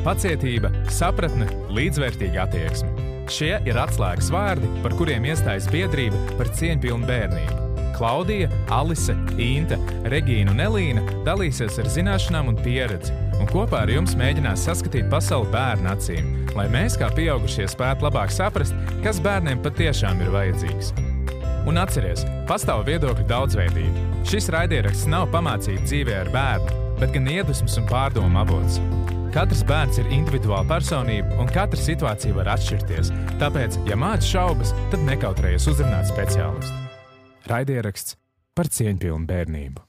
Pacietība, sapratne, līdzvērtīga attieksme. Šie ir atslēgas vārdi, par kuriem iestājas biedrība par cieņpilnu bērnību. Klaudija, Alise, Inte, Regīna un Elīna dalīsies ar zināšanām un pieredzi, un kopā ar jums mēģinās saskatīt pasauli bērnu acīm, lai mēs kā pieaugušie spētu labāk saprast, kas bērniem patiešām ir vajadzīgs. Un atceries, pastāv viedokļu daudzveidība. Šis raidieraksts nav pamācīts dzīvē ar bērnu, bet gan iedvesmas un pārdomu avots. Katrs bērns ir individuāla personība, un katra situācija var atšķirties. Tāpēc, ja māc šaubas, tad nekautrējies uzrunāt speciālistu. Raidieraksts par cieņpilnu bērnību.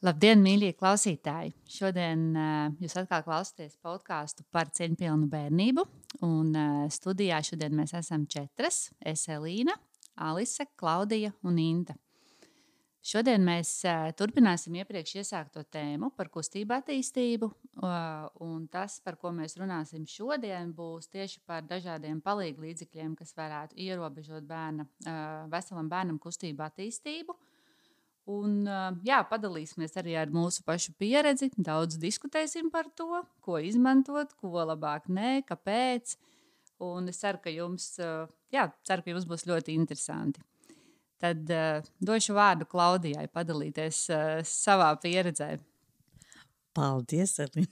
Labdien, mīļie klausītāji! Šodien jūs atkal klausāties podcastu par cieņpilnu bērnību. Un studijā šodien mēs esam 4. Es, Elīna, Alise, Klaudija un Inta. Šodien mēs turpināsim iepriekš iesākto tēmu par kustību attīstību. Un tas, par ko mēs runāsim šodien, būs tieši par dažādiem palīgu līdzekļiem, kas varētu ierobežot veselam bērnam kustību attīstību. Un, padalīsimies arī ar mūsu pašu pieredzi. Daudz diskutēsim par to, ko izmantot, ko labāk nē, kāpēc. Un es ceru, ka jums būs ļoti interesanti. Tad došu vārdu Klaudijai padalīties savā pieredzē. Paldies, Elina.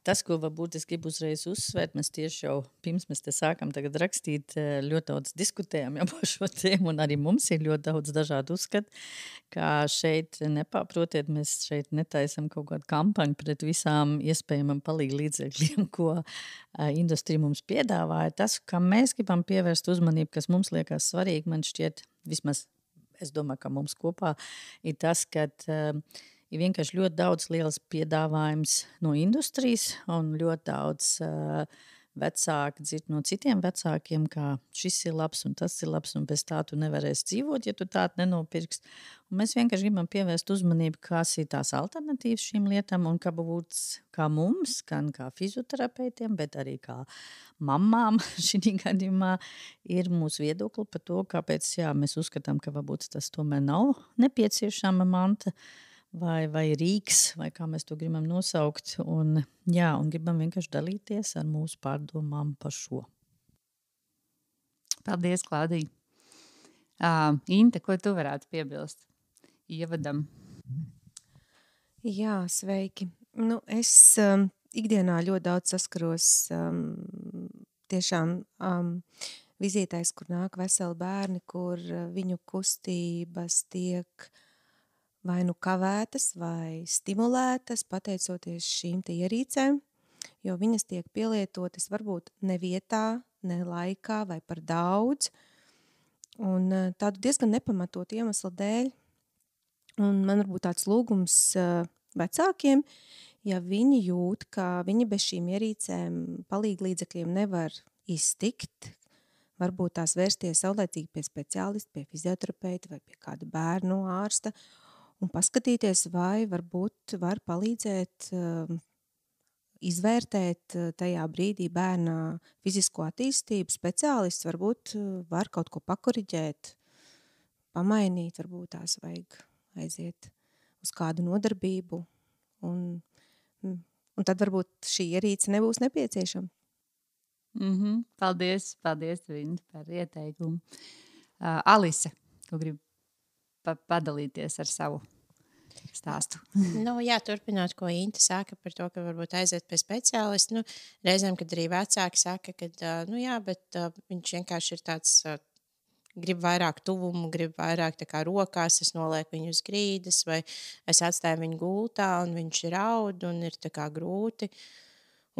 Tas, ko varbūt es gribu uzreiz uzsvērt, mēs tieši jau pirms mēs te sākam tagad rakstīt, ļoti daudz diskutējam jau par šo tēmu, un arī mums ir ļoti daudz dažādu uzskatu, kā šeit nepārprotiet, mēs šeit netaisam kaut kādu kampaņu pret visām iespējamām palīgu līdzekļiem, ko industrija mums piedāvāja. Tas, kam mēs gribam pievērst uzmanību, kas mums liekas svarīgi, man šķiet, vismaz es domāju, ka mums kopā, ir tas, ka ir vienkārši ļoti daudz liels piedāvājums no industrijas un ļoti daudz vecāki dzird no citiem vecākiem, kā šis ir labs un tas ir labs un bez tā tu nevarēsi dzīvot, ja tu tādu nenopirks. Un mēs vienkārši gribam pievērst uzmanību, kas ir tās alternatīvas šīm lietām un kā būtu kā mums, gan kā fizioterapeitiem, bet arī kā mammām šī gadījumā ir mūsu viedokli par to, kāpēc mēs uzskatām, ka varbūt tas tomēr nav nepieciešama manta, vai rīks, vai kā mēs to gribam nosaukt. Un gribam vienkārši dalīties ar mūsu pārdomām par šo. Paldies, Klaudija. Inte, ko tu varētu piebilst ievadam? Jā, sveiki. Es ikdienā ļoti daudz saskaros tiešām vizītēs, kur nāk veseli bērni, kur viņu kustības tiek vai nu kavētas vai stimulētas pateicoties šīm te ierīcēm, jo viņas tiek pielietotas varbūt ne vietā, ne laikā vai par daudz, un tādu diezgan nepamatot iemeslu dēļ. Un man varbūt tāds lūgums vecākiem, ja viņi jūt, ka viņi bez šīm ierīcēm palīgu līdzekļiem nevar iztikt, varbūt tās vērsties saulēcīgi pie speciālista, pie fizioterapeita vai pie kāda bērnu ārsta, un paskatīties, vai varbūt var palīdzēt izvērtēt tajā brīdī bērna fizisko attīstību. Speciālists varbūt var kaut ko pakoriģēt, pamainīt, varbūt tās vajag aiziet uz kādu nodarbību, un tad varbūt šī ierīce nebūs nepieciešama. Paldies, Vinta, par ieteikumu. Alise, ko gribi padalīties ar savu stāstu? Turpinot, ko Inta saka par to, ka varbūt aiziet pie speciālista. Reizēm, kad arī vecāki saka, ka bet viņš vienkārši ir tāds, grib vairāk tuvumu, grib vairāk tā kā rokās, es nolieku viņu uz grīdas, vai es atstāju viņu gultā, un viņš raud, un ir tā kā grūti.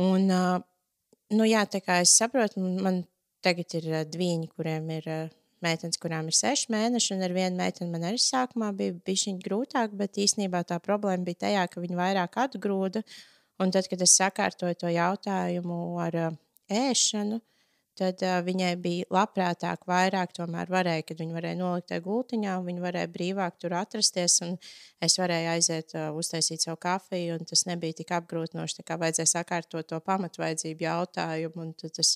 Un, tā kā es saprotu, man tagad ir dviņi, kuriem ir meitenes, kurām ir 6 mēneši, un ar vienu meiteni man arī sākumā bija bišķiņ grūtāk, bet īstenībā tā problēma bija tajā, ka viņa vairāk atgrūda, un tad, kad es sakārtoju to jautājumu ar ēšanu, tad viņai bija labprātāk vairāk tomēr varēja, kad viņa varēja nolikt tajā gultiņā, un viņa varēja brīvāk tur atrasties, un es varēju aiziet uztaisīt savu kafiju, un tas nebija tik apgrūtinoši, tā kā vajadzēja sakārtot to pamatvajadzību jautājumu, un tad tas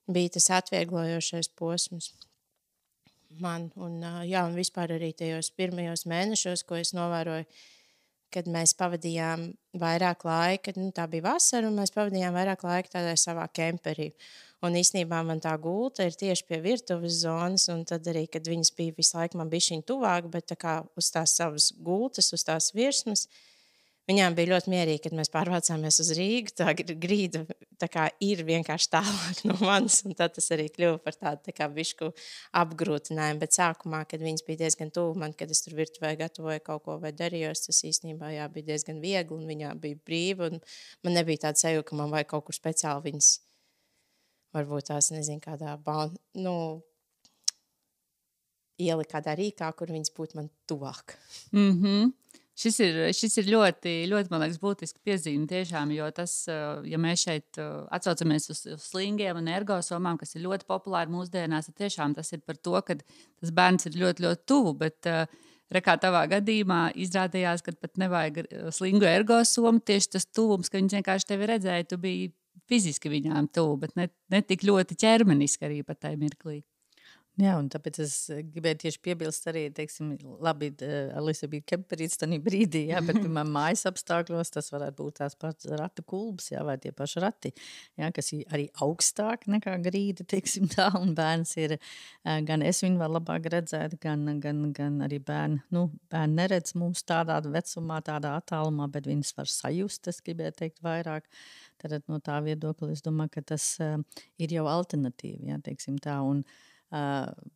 bija tas atvieglojošais posms man. Un vispār arī tajos pirmajos mēnešos, ko es novēroju kad mēs pavadījām vairāk laika, tā bija vasara, un mēs pavadījām vairāk laika tādā savā kemperī. Un īstenībā man tā gulta ir tieši pie virtuves zonas, un tad arī, kad viņas bija visu laiku man bišķiņ tuvāk, bet tā kā uz tās savas gultas, uz tās virsmas, viņām bija ļoti mierīgi, kad mēs pārvācāmies uz Rīgu. Tā grīda tā kā ir vienkārši tālāk no manis, un tad tas arī kļuva par tādu tā kā bišku apgrūtinājumu. Bet sākumā, kad viņas bija diezgan tuvu man, kad es tur virtuvē gatavoju kaut ko vai darījos, tas īstenībā bija diezgan viegli, un viņām bija brīva, un man nebija tāda sajūta, ka man vajag kaut kur speciāli viņas, varbūt tās, nezinu, kādā ieli kādā rīkā, kur viņas būtu man tuvāk. Šis ir ļoti, ļoti, man liekas, būtiski piezīme tiešām, jo tas, ja mēs šeit atsaucamies uz slingiem un ergosomām, kas ir ļoti populāri mūsdienās, tad tiešām tas ir par to, ka tas bērns ir ļoti, ļoti tuvu, bet rekā tavā gadījumā izrādījās, ka pat nevajag slingu ergosomu, tieši tas tuvums, ka viņas vienkārši tevi redzēja, tu biji fiziski viņām tuvu, bet ne tik ļoti ķermeniski arī pat tajā mirklī. Jā, un tāpēc es gribēju tieši piebilst arī, teiksim, labi, Alisa bija kemperīts tādā brīdī, jā, bet, piemēram, mājas apstākļos tas varētu būt tās pats ratu kulbs, jā, vai tie paši rati, jā, kas ir arī augstāk nekā grīda, teiksim tā, un bērns ir, gan es viņu var labāk redzēt, gan arī bērni neredz mums tādā vecumā, tādā attālumā, bet viņas var sajust, es gribēju teikt vairāk. Tad no tā viedokļa es domāju, ka tas ir jau alternatīva, jā, teiksim tā, un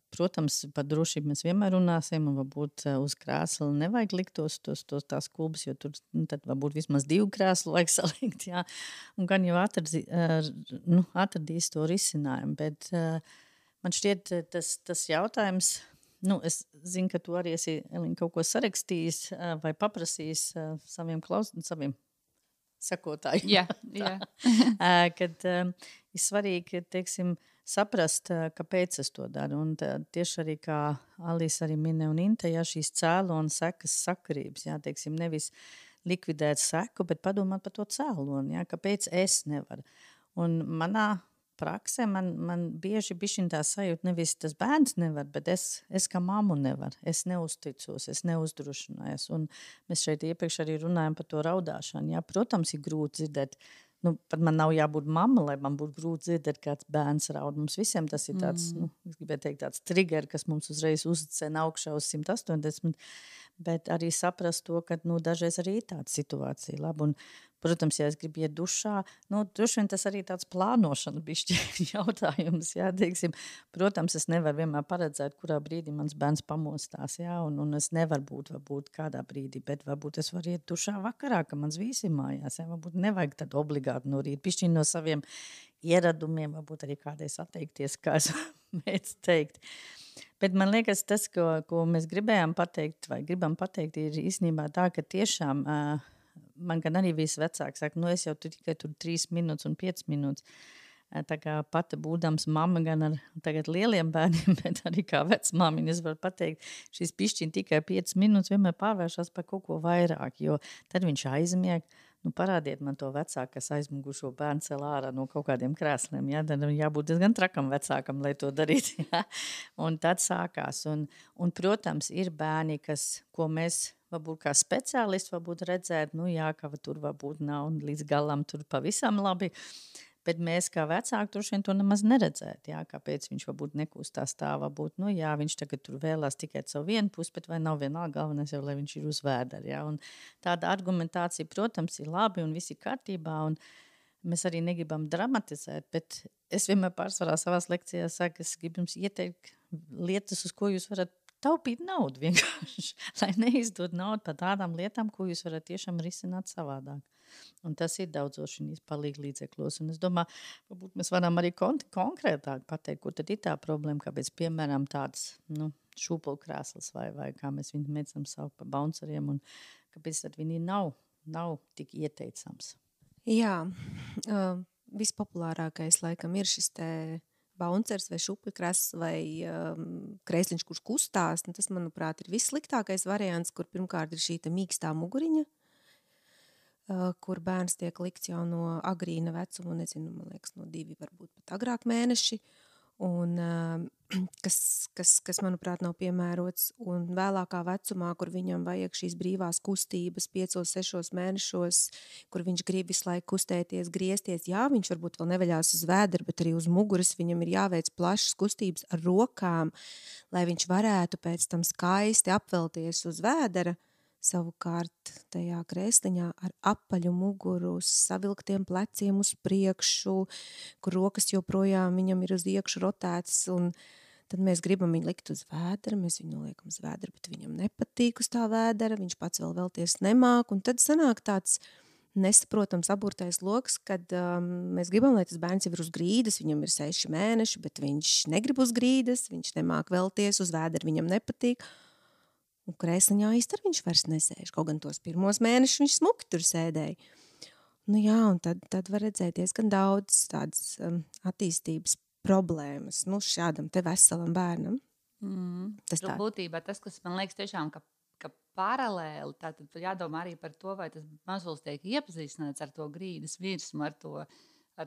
protams, par drošību mēs vienmēr runāsim, un varbūt uz krēsla nevajag likt tās kulbas, jo tur tad varbūt vismaz 2 krēslu vajag salikt, jā, un gan jau atradīs to risinājumu, bet man šķiet tas jautājums, es zinu, ka tu arī esi, Elīna, kaut ko sarakstījis vai paprasījis saviem sekotājiem. Jā. Kad ir svarīgi, teiksim, saprast, kāpēc es to daru. Un tieši arī, kā Alisa arī minēja un Inte, jā, šīs cēlona sekas sakarības, jā, teiksim, nevis likvidēt seku, bet padomāt par to cēloni, jā, kāpēc es nevaru. Un manā praksē man bieži bišķiņ tā sajūta, nevis tas bērns nevar, bet es kā mammu nevaru. Es neuzticos, es neuzdrošinājos. Un mēs šeit iepriekš arī runājam par to raudāšanu. Jā, protams, ir grūti dzirdēt. Pat man nav jābūt mamma, lai man būtu grūti dzirdēt, kāds bērns raud. Mums visiem tas ir tāds, es gribēju teikt, tāds trigger, kas mums uzreiz uzcena augšā uz 180, bet arī saprast to, ka dažreiz arī ir tāda situācija. Labi, un, protams, ja es gribu iet dušā, droši vien tas arī tāds plānošana bišķi jautājums, jā, teiksim. Protams, es nevaru vienmēr paredzēt, kurā brīdī mans bērns pamostās, jā, un es nevaru būt, varbūt kādā brīdī, bet varbūt es varu iet dušā vakarā, ka mans vīsi mājās, jā, varbūt nevajag tad obligāti no rīta, bišķi no saviem ieradumiem, varbūt arī kādreiz atteikties, kā es mēdzu teikt. Bet man liekas, tas, ko mēs gribējām pateikt, vai gribam pateikt, ir īstenībā tā, ka tiešām man gan arī visi vecāki saka, es jau tikai tur 3 minūtes un 5 minūtes. Tā kā pati būdams mamma gan ar tagad lieliem bērniem, bet arī kā vecmāmiņa, es varu pateikt, šis pišķiņ tikai 5 minūtes vienmēr pārvēršas par kaut ko vairāk, jo tad viņš aizmieg. Parādiet man to vecāku, kas aizmugušo bērnu cel ārā no kaut kādiem krēsliem. Ja? Tad jābūt diezgan trakam vecākam, lai to darītu. Ja? Un tad sākās. Un, protams, ir bērni, ko mēs varbūt kā speciālisti varbūt redzēt, ka tur varbūt nav līdz galam tur pavisam labi. Bet mēs kā vecāki droši vien to nemaz neredzēt, jā, kāpēc viņš varbūt nekustās tā, varbūt, viņš tagad tur vēlās tikai savu vienu pusi, bet vai nav vienalga galvenais jau, lai viņš ir uz vēdera, jā, un tāda argumentācija, protams, ir labi un viss ir kārtībā, un mēs arī negribam dramatizēt, bet es vienmēr pārsvarā savās lekcijās saku, es gribu jums ieteikt lietas, uz ko jūs varat taupīt naudu vienkārši, lai neizdod naudu par tādām lietām, ko jūs varat tiešām risināt savādāk. Un tas ir daudzošinīs palīg līdzekļos. Un es domāju, varbūt mēs varam arī konkrētāk pateikt, ko tad ir tā problēma, kāpēc, piemēram, tāds šūpulkrēsls vai kā mēs viņu mēdzam saukt par bounceriem, un kāpēc tad viņi nav tik ieteicams. Jā, vispopulārākais laikam ir šis te bouncers vai šūpulkrēsls vai krēsliņš, kurš kustās. Tas, manuprāt, ir vissliktākais variants, kur pirmkārt ir šī mīkstā muguriņa, kur bērns tiek likts jau no agrīna vecuma, nezinu, man liekas, no 2, varbūt pat agrāk mēneši. un kas, manuprāt, nav piemērots. Un vēlākā vecumā, kur viņam vajag šīs brīvās kustības 5-6 mēnešos, kur viņš grib visu laiku kustēties, griezties, jā, viņš varbūt vēl nevaļās uz vēdera, bet arī uz muguras viņam ir jāveic plašas kustības ar rokām, lai viņš varētu pēc tam skaisti apvelties uz vēdera. Savukārt tajā krēsliņā ar apaļu muguru, savilktiem pleciem uz priekšu, kur rokas joprojām viņam ir uz iekšu rotētas, un tad mēs gribam viņu likt uz vēdera, mēs viņu noliekam uz vēdera, bet viņam nepatīk uz tā vēdera, viņš pats vēl vēlties nemāk, un tad sanāk tāds nesaprotams aburtais loks, kad mēs gribam, lai tas bērns jau ir uz grīdas, viņam ir 6 mēneši, bet viņš negrib uz grīdas, viņš nemāk vēlties uz vēdera, viņam nepatīk. Un krēsliņā īsti viņš vairs nesēž, kaut gan tos 1 mēnešus viņš smuki tur sēdēja. Nu jā, un tad var redzēt diezgan daudz tādas attīstības problēmas, nu šādam te veselam bērnam. Tas tā. Būtībā tas, kas man liekas tiešām, ka paralēli, tātad jādomā arī par to, vai tas mazulis tiek iepazīstināts ar to grīdas virsmu, ar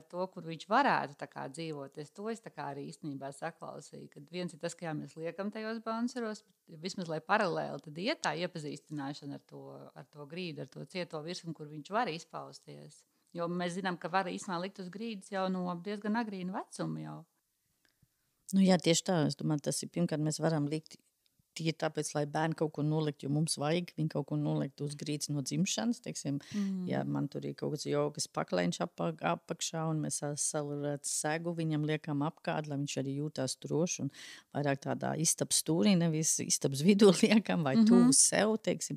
to, kur viņš varētu tā kā dzīvot. To es tā kā arī īstenībā saklausīju, kad viens ir tas, ka jā, mēs liekam tajos bounceros, bet vismaz, lai paralēli tad iet tā iepazīstināšana ar to grīdu, ar to cieto virsmu, kur viņš var izpausties. Jo mēs zinām, ka var īstenībā likt uz grīdas jau no diezgan agrīna vecuma jau. Nu jā, tieši tā. Es domāju, tas ir pirmkārt, mēs varam likt tie tāpēc, lai bērni kaut ko nolikt, jo mums vajag viņi kaut ko nolikt uz grīdas no dzimšanas, teiksim, ja man tur ir kaut kāds jogas paklaiņš apakšā un mēs salurēt segu, viņam liekam apkārt, lai viņš arī jūtās droši un vairāk tādā istabas stūrī, nevis istabas vidū liekam vai tuvu sev, teiksim,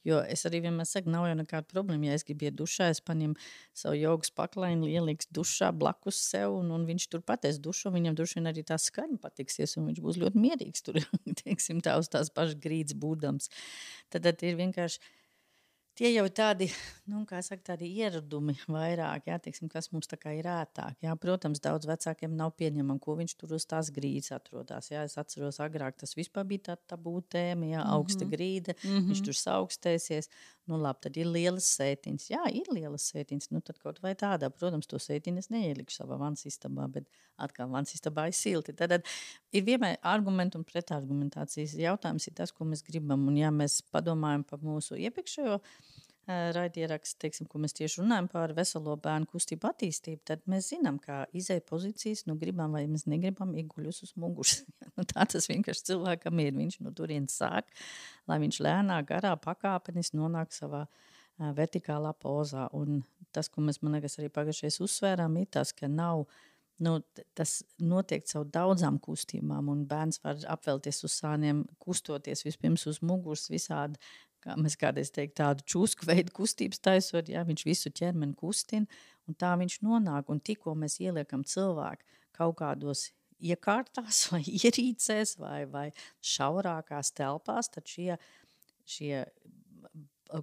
jo es arī vienmēr saku, nav jau nekāda problēma, ja es gribu iet dušā, es paņem savu jogas paklaiņu, ieliks dušā blakus sev un viņš tur patēs dušu, viņam droši vien arī tā skaņa patiksies un viņš būs ļoti mierīgs tur, teiksim, tā uz tās pašas grīdas būdams. Tad ir vienkārši tie jau tādi, kā saka, tādi ieradumi vairāk, jā, teiksim, kas mums tā kā ir ētāk. Jā, protams, daudz vecākiem nav pieņemam, ko viņš tur uz tās grīdas atrodās. Jā, es atceros agrāk, tas vispār bija tā tabū tēma, jā, augsta grīda, viņš tur saukstēsies. Nu labi, tad ir lielas sētiņas. Jā, ir lielas sētiņas, nu tad kaut vai tādā. Protams, to sētiņu es neielikšu savā vansistabā, bet atkal vansistabā ir silti. Tad ir vienmēr argumentu un pretargumentācijas jautājums ir tas, ko mēs gribam. Un ja mēs padomājam par mūsu iepriekšējo raidierakstu, teiksim, ko mēs tieši runājam par veselo bērnu kustību attīstību, tad mēs zinām, kā izēja pozīcijas, nu gribam vai mēs negribam iguļus uz muguras. Nu, tā tas vienkārši cilvēkam ir. Viņš no turienes sāk, lai viņš lēnā garā pakāpenis nonāk savā vertikālā pozā. Un tas, ko mēs, man liekas, arī pagājušais uzsvērām, ir tas, ka nav, tas notiek caur daudzām kustībām, un bērns var apvelties uz sāniem, kustoties vispirms uz muguras visādi, kā mēs kādreiz teikt, tādu čūsku veidu kustības taisot, jā, viņš visu ķermeni kustina, un tā viņš nonāk, un tikko mēs ieliekam cilvēku kaut kādos iekārtās vai ierīcēs vai šaurākās telpās, tad šie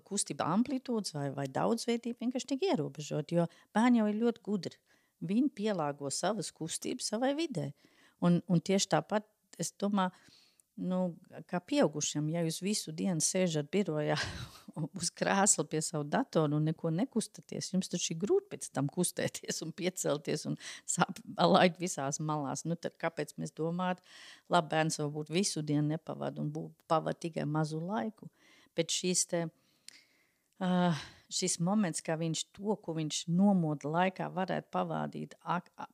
kustība amplitūdas vai daudzveidība vienkārši tiek ierobežot, jo bērni jau ir ļoti gudri. Viņi pielāgo savas kustības savai vidē. Un tieši tāpat, es domāju, kā pieaugušiem, ja jūs visu dienu sēžat birojā uz krēsla pie savu datoru un neko nekustaties, jums taču ir grūti pēc tam kustēties un piecelties un laid visās malās. Nu, tad kāpēc mēs domājam, labi, bērns varbūt visu dienu nepavada un pavada tikai mazu laiku. Bet šis moments, kā viņš to, ko viņš nomoda laikā varētu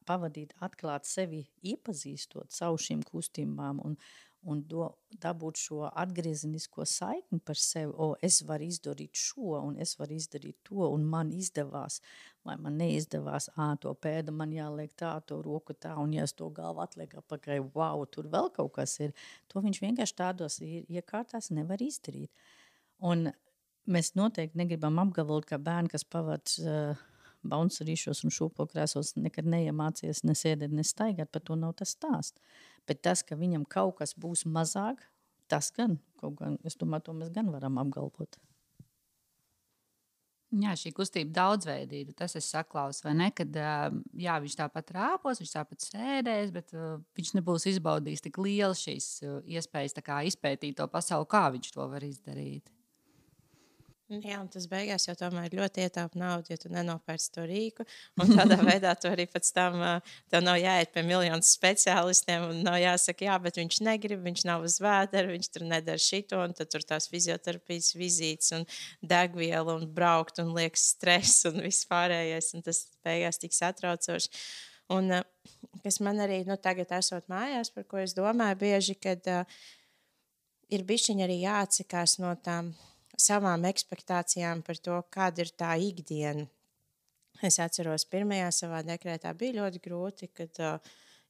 pavadīt atklāt sevi, iepazīstot savu šīm kustībām un dabūt šo atgriezenisko saikni par sevi, es varu izdarīt šo, un es varu izdarīt to, un man izdevās, vai man neizdevās, to pēda man jāliek tā, to roku tā, un ja es to galvu atliek apakaļ, wow, tur vēl kaut kas ir. To viņš vienkārši tādos iekārtās nevar izdarīt. Un mēs noteikti negribam apgalvot, ka bērni, kas pavada bouncerīšos un šūpokrēsos, nekad neiemācies ne sēdēt, ne staigāt, par to nav tas stāsts. Bet tas, ka viņam kaut kas būs mazāk, tas gan, es domāju, to mēs gan varam apgalvot. Jā, šī kustība daudzveidība, tas es saklausu, vai ne, kad jā, viņš tāpat rāpos, viņš tāpat sēdēs, bet viņš nebūs izbaudījis tik liels šīs iespējas tā kā izpētīt to pasauli, kā viņš to var izdarīt. Jā, un tas beigās jau tomēr ļoti ietaupa naudu, ja tu nenopērci to rīku. Un tādā veidā tu arī pēc tam tev nav jāiet pie miljonu speciālistiem un nav jāsaka, jā, bet viņš negrib, viņš nav uz vēdera, viņš tur nedara šito, un tad tur tās fizioterapijas vizītes un degviela un braukt un liekas stress un viss pārējais, un tas beigās tik satraucoši. Un kas man arī, tagad esot mājās, par ko es domāju bieži, kad ir bišķiņ arī jāatsakās no tām savām ekspektācijām par to, kāda ir tā ikdiena. Es atceros, pirmajā savā dekrētā bija ļoti grūti, kad,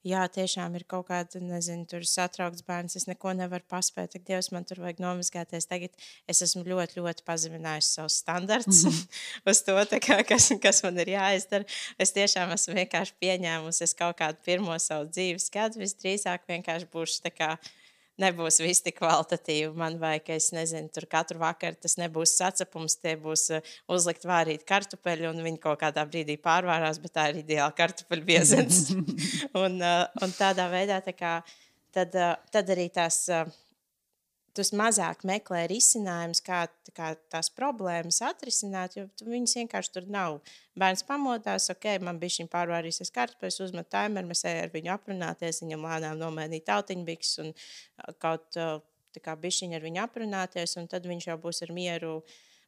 jā, tiešām ir kaut kāda, nezinu, tur satraukts bērns, es neko nevaru paspēt, tak Dievs, man tur vajag nomazgāties. Tagad es esmu ļoti, ļoti pazeminājusi savus standarts uz to, kas man ir jāizdara. Es tiešām esmu vienkārši pieņēmusi, es kaut kādu pirmo savu dzīves gadu, visdrīzāk vienkārši būšu tā kā nebūs viss tik kvalitatīvi. Man vajag, ka es nezinu, tur katru vakaru tas nebūs sacepums, tie būs uzlikt vārīt kartupeļu, un viņi kaut kādā brīdī pārvārās, bet tā ir ideāla kartupeļu biezens. un tādā veidā, tad arī tas mazāk meklē risinājumus, kā tās problēmas atrisināt, jo viņas vienkārši tur nav. Bērns pamodās, man bija šim pārvārīsies kartupeļus, uzmet timeru, mēs ejam ar viņu aprunāties, viņam lēnām nomainīt tautiņbiks un kaut kā bišķiņ ar viņu aprunāties, un tad viņš jau būs ar mieru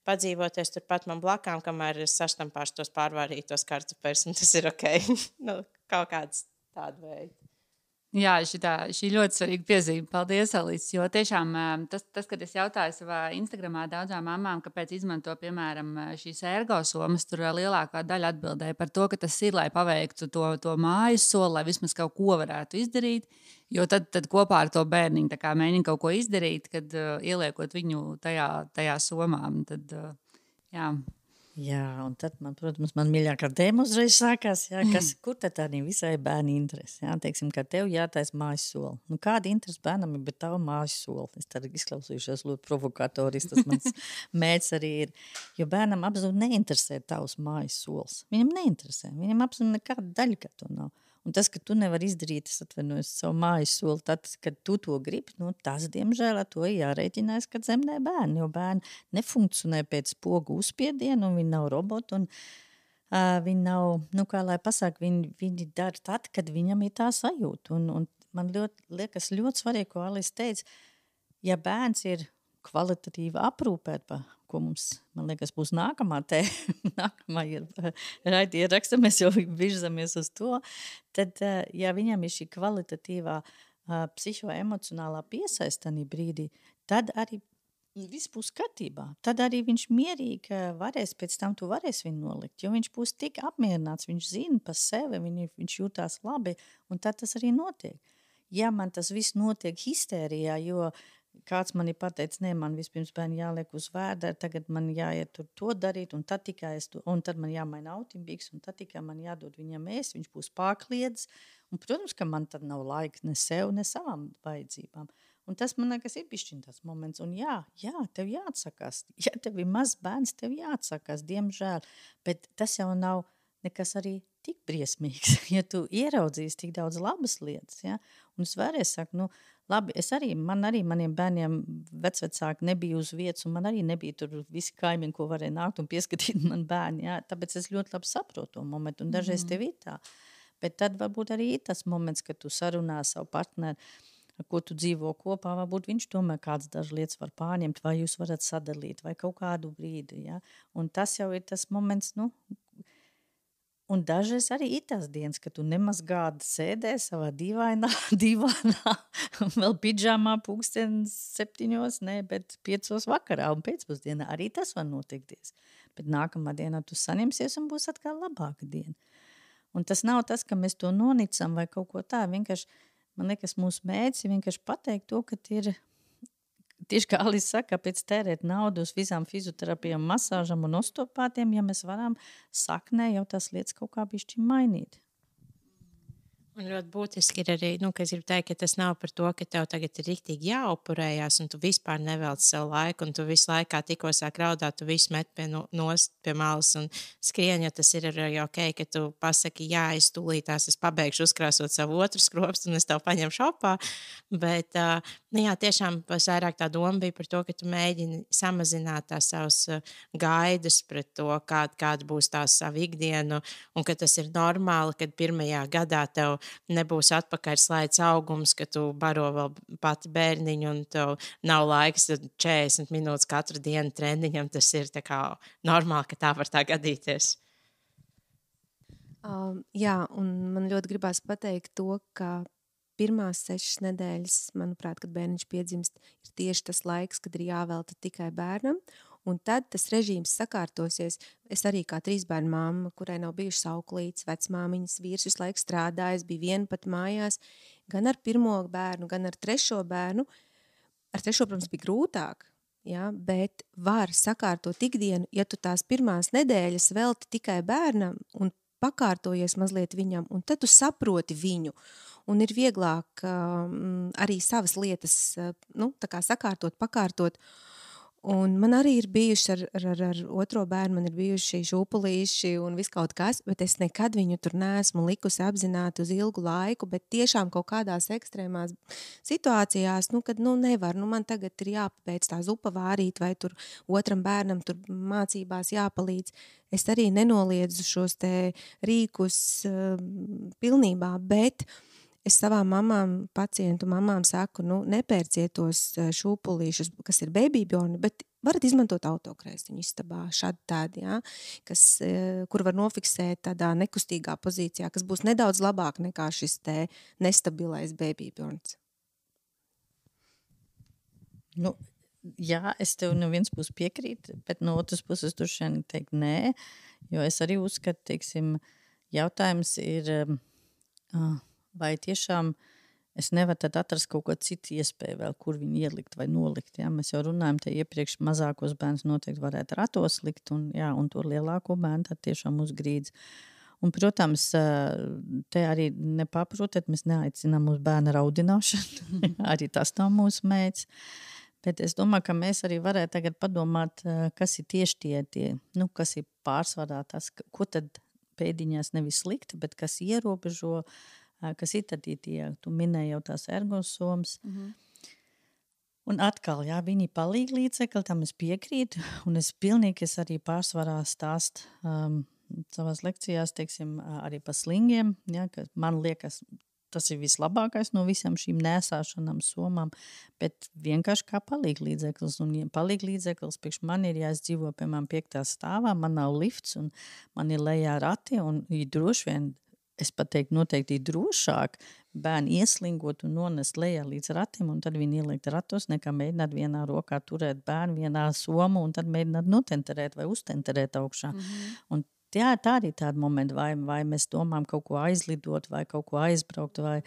padzīvoties turpat man blakām, kamēr es saštampāšu tos pārvārītos kartupeļus, un tas ir kaut kāds tādu veidu. Jā, šī ļoti svarīga piezīme. Paldies, Alīs. Jo tiešām tas, kad es jautāju savā Instagramā daudzām mamām, kāpēc izmanto, piemēram, šīs ergosomas, tur lielākā daļa atbildēja par to, ka tas ir, lai paveiktu to mājas soli, lai vismaz kaut ko varētu izdarīt. Jo tad kopā ar to bērniņu mēģina kaut ko izdarīt, kad ieliekot viņu tajā somā. Tad, jā. Jā, un tad, protams, man mīļākā tēma uzreiz sākās, jā, kur tad tādiem visai bērni interesi? Jā, teiksim, ka tev jātais mājas soli. Kāda interesi bērnam ir, bet tavu mājas soli? Es tad izklausījušos ļoti provokatoris, tas mans mērķis arī ir. Jo bērnam absolūti neinteresē tavs mājas solis. Viņam neinteresē, viņam absolūti nekāda daļa, ka to nav. Un tas, ka tu nevari izdarīt, es atvainojos savu mājas soli, tad, kad tu to gribi, tas, diemžēl, to jārēķinās, kad zemdē bērni, jo bērni nefunkcionē pēc pogu uzspiedienu, un viņi nav roboti, un viņi nav, kā lai pasaka, viņi dara tad, kad viņam ir tā sajūta. Un man liekas ļoti svarīgi, ko Alīs teica, ja bērns ir kvalitatīvi aprūpēt, ko mums, man liekas, būs nākamā raidieraksta, mēs jau virzamies uz to, tad, ja viņam ir šī kvalitatīvā psihoemocionālā piesaistanī brīdī, tad arī viss būs kārtībā. Tad arī viņš mierīgi varēs, pēc tam tu varēs viņu nolikt, jo viņš būs tik apmierināts, viņš zina par sevi, viņš jūtās labi, un tad tas arī notiek. Ja man tas viss notiek histērijā, jo kāds man ir pateicis, man vispirms bērni jāliek uz vēdera, tagad man jāiet tur to darīt, un tad tikai un tad man jāmaina autiņbiks, un tad tikai man jādod viņam ēst, viņš būs pārkliedzis, un, protams, ka man tad nav laika ne sev, ne savām vajadzībām. Un tas, man liekas, ir bišķiņ tas moments, un jā, tev jāatsakās, ja tev ir mazs bērns, tev jāatsakās, diemžēl, bet tas jau nav nekas arī tik briesmīgs, ja tu ieraudzīsi tik daudz labas lietas, ja? Un es vēlreiz saku, labi, man arī maniem bērniem vecvecāki nebija uz vietas, un man arī nebija tur visi kaimiņi, ko varēja nākt un pieskatīt man bērni, ja? Tāpēc es ļoti labi saprotu to momentu, un dažreiz tev ir tā. Bet tad varbūt arī ir tas moments, kad tu sarunā savu partneri, ar ko tu dzīvo kopā, varbūt viņš tomēr kādas dažas lietas var pārņemt, vai jūs varat sadalīt, vai kaut kādu brīdi, ja? Un tas jau ir tas moments, un dažreiz arī ir tās dienas, ka tu nemaz gādi sēdē savā dīvainā, vēl pidžāmā 7:00, bet 5:00 vakarā un pēcpusdienā. Arī tas var notikties. Bet nākamā dienā tu saņemsies un būs atkal labāka diena. Un tas nav tas, ka mēs to nonicam vai kaut ko tā. Vienkārši, man liekas, mūsu mērķis ir vienkārši pateikt to, ka ir tieši kā Alīs saka, pēc tērēt naudu uz visām fizioterapijām, masāžam un osteopātiem, ja mēs varam saknē jau tās lietas kaut kā bišķi mainīt. Un ļoti būtiski ir arī, ka es gribu teikt, ka tas nav par to, ka tev tagad ir riktīgi jāupurējās, un tu vispār nevelc sev laiku, un tu visu laikā tikko sāk raudāt, tu visu met nost pie malas un skrien, jo tas ir arī ok, ka tu pasaki, jā, es tūlītās, es pabeigšu uzkrāsot savu otru skropstu, un es tev paņemšu opā, bet, jā, tiešām vairāk tā doma bija par to, ka tu mēģini samazināt tās savas gaidas pret to, kāda būs tā sava ikdiena, un ka tas ir normāli, kad pirmajā gadā tev nebūs atpakaļ slēdz augums, ka tu baro vēl pati bērniņu un tev nav laiks 40 minūtes katru dienu treniņam. Tas ir tā kā normāli, ka tā var tā gadīties. Jā, un man ļoti gribās pateikt to, ka pirmās 6 nedēļas, manuprāt, kad bērniņš piedzimst, ir tieši tas laiks, kad ir jāvelta tikai bērnam. Un tad tas režīms sakārtosies. Es arī kā 3 bērnu mamma, kurai nav bijušas auklītes, vecmāmiņas, vīrs visu laiku strādājis, bija viena pat mājās, gan ar 1. bērnu, gan ar 3. bērnu. Ar 3. protams, bija grūtāk, ja, bet var sakārtot ikdienu, ja tu tās pirmās nedēļas velti tikai bērnam un pakārtojies mazliet viņam, un tad tu saproti viņu. Un ir vieglāk arī savas lietas tā kā sakārtot, pakārtot. Un man arī ir bijuši ar 2. bērnu, man ir bijuši šūpulīši un viss kaut kas, bet es nekad viņu tur neesmu likusi apzināti uz ilgu laiku, bet tiešām kaut kādās ekstrēmās situācijās, kad nevar, man tagad ir jāpabeidz tā zupa vārīt vai tur 2. bērnam tur mācībās jāpalīdz. Es arī nenoliedzu šos te rīkus pilnībā, bet es savām mamām, pacientu mamām saku, nepērciet tos šūpulīšus, kas ir babyborni, bet varat izmantot autokrēstiņu istabā, šādi tādi, ja, kur var nofiksēt tādā nekustīgā pozīcijā, kas būs nedaudz labāk nekā šis te nestabilais babyborns. Jā, es tev no vienas puses piekrītu, bet no otras puses tur šodien teikt nē, jo es arī uzskatu, teiksim, jautājums ir... vai tiešām es nevaru tad atrast kaut ko citu iespēju vēl, kur viņu ielikt vai nolikt. Ja? Mēs jau runājam, te iepriekš mazākos bērnus noteikti varētu ratos likt, un to lielāko bērnu tad tiešām uz grīdas. Un, protams, te arī nepaprotat, mēs neaicinām uz bērna raudināšanu, arī tas nav mūsu mērķis. Bet es domāju, ka mēs arī varētu tagad padomāt, kas ir tieši tie kas ir pārsvarā tas, ko tad pēdiņās nevis slikti, bet kas ierobežo, kas ir tad tie, tu minēji jau tās ergosomas. Un atkal, jā, viņi palīg līdzekļi, tam es piekrītu, un es arī pārsvarā stāstu savās lekcijās, teiksim, arī pa slingiem, jā, ka man liekas, tas ir vislabākais no visam šīm nēsāšanām somām, bet vienkārši kā palīg līdzeklis, un ja palīg līdzeklis, priekš man ir jāizdzīvo, piemēram, 5. stāvā, man nav lifts, un man ir lejā rati, un droši vien, es pat teiktu, noteikti ir drošāk bērni ieslingot un nonest lejā līdz ratim, un tad viņi ielikt ratos, nekā mēģināt vienā rokā turēt bērnu, vienā somu, un tad mēģināt notenterēt vai uztenterēt augšā. Un tā arī tāda momenta, vai mēs domājam kaut ko aizlidot, vai kaut ko aizbraukt, vai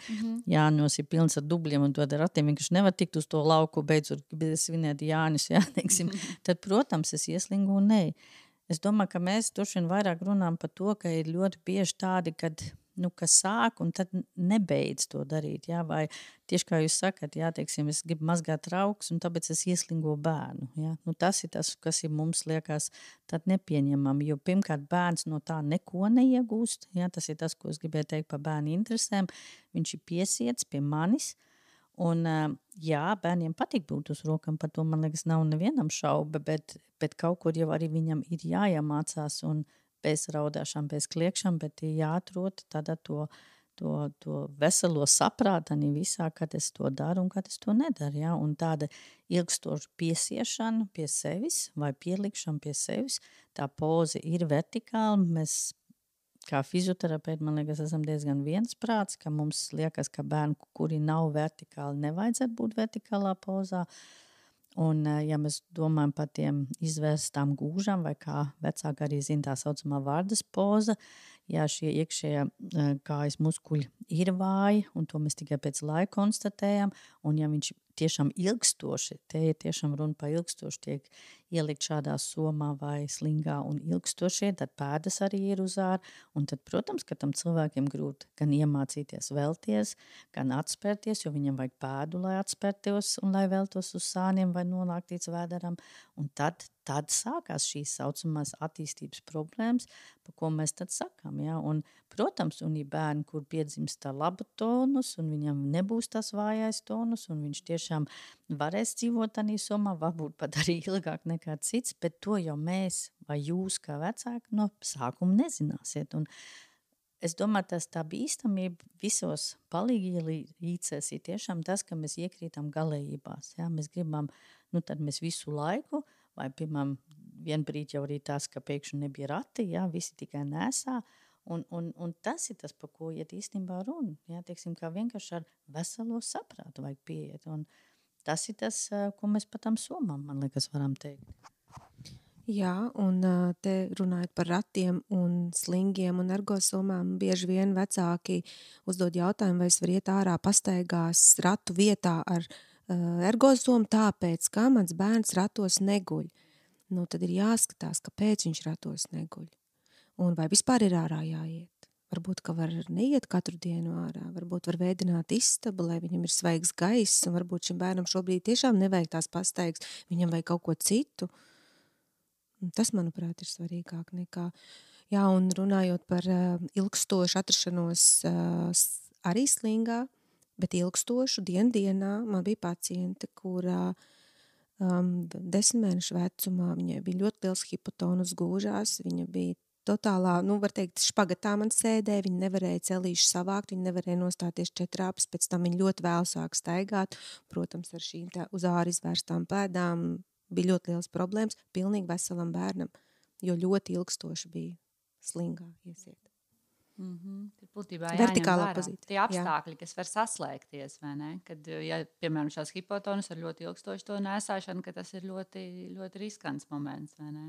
Jāņos ir pilns ar dubļiem, un to ar ratiem vienkārši nevar tikt uz to lauku, beidzot svinēt Jāņus, jā, teiksim. Tad, protams, es ieslingu un ne. Es domāju, ka mēs droši vien vairāk runājam par to, ka ir ļoti bieži tādi, kad kas sāk un tad nebeidz to darīt, jā, vai tieši kā jūs sakat, jā, teiksim, es gribu mazgāt trauks un tāpēc es ieslingo bērnu, jā. Tas ir tas, kas ir mums liekas tad nepieņemami, jo pirmkārt bērns no tā neko neiegūst, jā, tas ir tas, ko es gribēju teikt par bērnu interesēm, viņš ir piesiets pie manis, un jā, bērniem patīk būt uz rokam, par to man liekas nav nevienam šauba, bet kaut kur jau arī viņam ir jāiemācās un bez raudāšām, bez kliekšām, bet ir jāatrod tādā to veselo saprātani visā, kad es to daru un kad es to nedaru. Ja? Un tāda ilgstoša piesiešana pie sevis vai pielikšana pie sevis, tā poze ir vertikāla. Mēs, kā fizioterapeiti, man liekas, esam diezgan viensprāts, ka mums liekas, ka bērni, kuri nav vertikāli, nevajadzētu būt vertikālā pozā. Un, ja mēs domājam par tiem izvērstām gūžām, vai kā vecāki arī zina tā saucamā vārdas poza, ja šie iekšējā kājas muskuļi ir vāji, un to mēs tikai pēc laika konstatējam, Un ja viņš tiešām ilgstoši, te ir tiešām runa par ilgstoši, tiek ielikt šādā somā vai slingā un ilgstošie, tad pēdas arī ir uz āru. Un tad, protams, ka tam cilvēkiem grūti gan iemācīties velties, gan atspērties, jo viņam vajag pēdu, lai atspērtos un lai veltos uz sāniem vai nonākt līdz vēderam. Un tad sākās šīs saucamās attīstības problēmas, par ko mēs tad sakām. Ja? Un, protams, un ir bērni, kur piedzimst tā laba tonus, un viņam nebūs tas vājais tonus, un viņš tiešām varēs dzīvot tādā somā, varbūt pat arī ilgāk nekā cits, bet to jau mēs vai jūs kā vecāki no sākuma nezināsiet. Un es domāju, tā bīstamība visos palīgīlīcēs ir tiešām tas, ka mēs iekrītam galējībās. Ja? Mēs gribam, tad mēs visu laiku, vai, piemēram, vienbrīd jau arī tās, ka pēkšņi nebija rati, ja? Visi tikai nesā. Un tas ir tas, par ko iet īstenībā runa. Ja? Teiksim, kā vienkārši ar veselo saprātu vajag pieiet. Un tas ir tas, ko mēs par tām somām, man liekas, varam teikt. Jā, un te runājot par ratiem un slingiem un ergosomām, bieži vien vecāki uzdod jautājumu, vai es varu iet ārā pastaigās ratu vietā ar ergosomu, tāpēc, ka mans bērns ratos neguļ. Tad ir jāskatās, kāpēc viņš ratos neguļ. Un vai vispār ir ārā jāiet. Varbūt, ka var neiet katru dienu ārā, varbūt var veidināt istabu, lai viņam ir svaigs gaiss, un varbūt šim bērnam šobrīd tiešām nevajag tās pastaigas, viņam vajag kaut ko citu. Un tas, manuprāt, ir svarīgāk nekā. Jā, un runājot par ilgstošu atrašanos arī slingā, bet ilgstošu dienā man bija paciente, kurā 10 mēnešu vecumā viņai bija ļoti liels hipotonus gūžās, viņa bija totālā, var teikt, špagatā man sēdēja, viņa nevarēja celīšu savākt, viņa nevarēja nostāties 4 apus, pēc tam viņa ļoti vēl sāk staigāt, protams, ar šīm uz āru izvērstām pēdām bija ļoti liels problēmas, pilnīgi veselam bērnam, jo ļoti ilgstoši bija slingā iesiet. Būtībā vertikālā pozīcija. Tie apstākļi, kas var saslēgties, vai ne? Kad, ja, piemēram, šās hipotonus ar ļoti ilgstoši to nēsāšanu, ka tas ir ļoti, ļoti riskants moments, vai ne?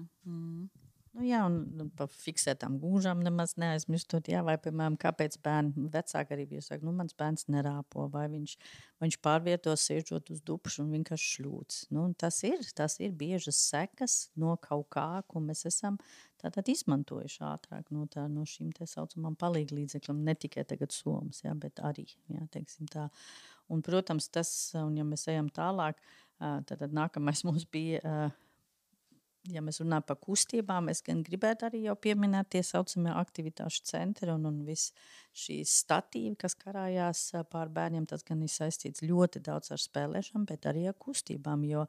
Jā, un par fiksētām gūžām nemaz neaizmirstot, jā, vai, piemēram, kāpēc bērni vecāki arī bija saka, mans bērns nerāpo, vai viņš pārvietos sēžot uz dupšu un vienkārši šļūts. Tas ir biežas sekas no kaut kā, ko mēs esam tātad izmantojuši ātrāk no šīm te saucamām palīglīdzekļiem, ne tikai tagad somas, jā, bet arī, jā, teiksim tā. Un, protams, tas, un ja mēs ejam tālāk, tad nākamais mums bija... Ja mēs runājam par kustībām, es gan gribētu arī jau pieminēt tie saucamie aktivitāšu centri un viss šīs statīvi, kas karājās pār bērniem, tas gan ir saistīts ļoti daudz ar spēlēšanu, bet arī ar kustībām, jo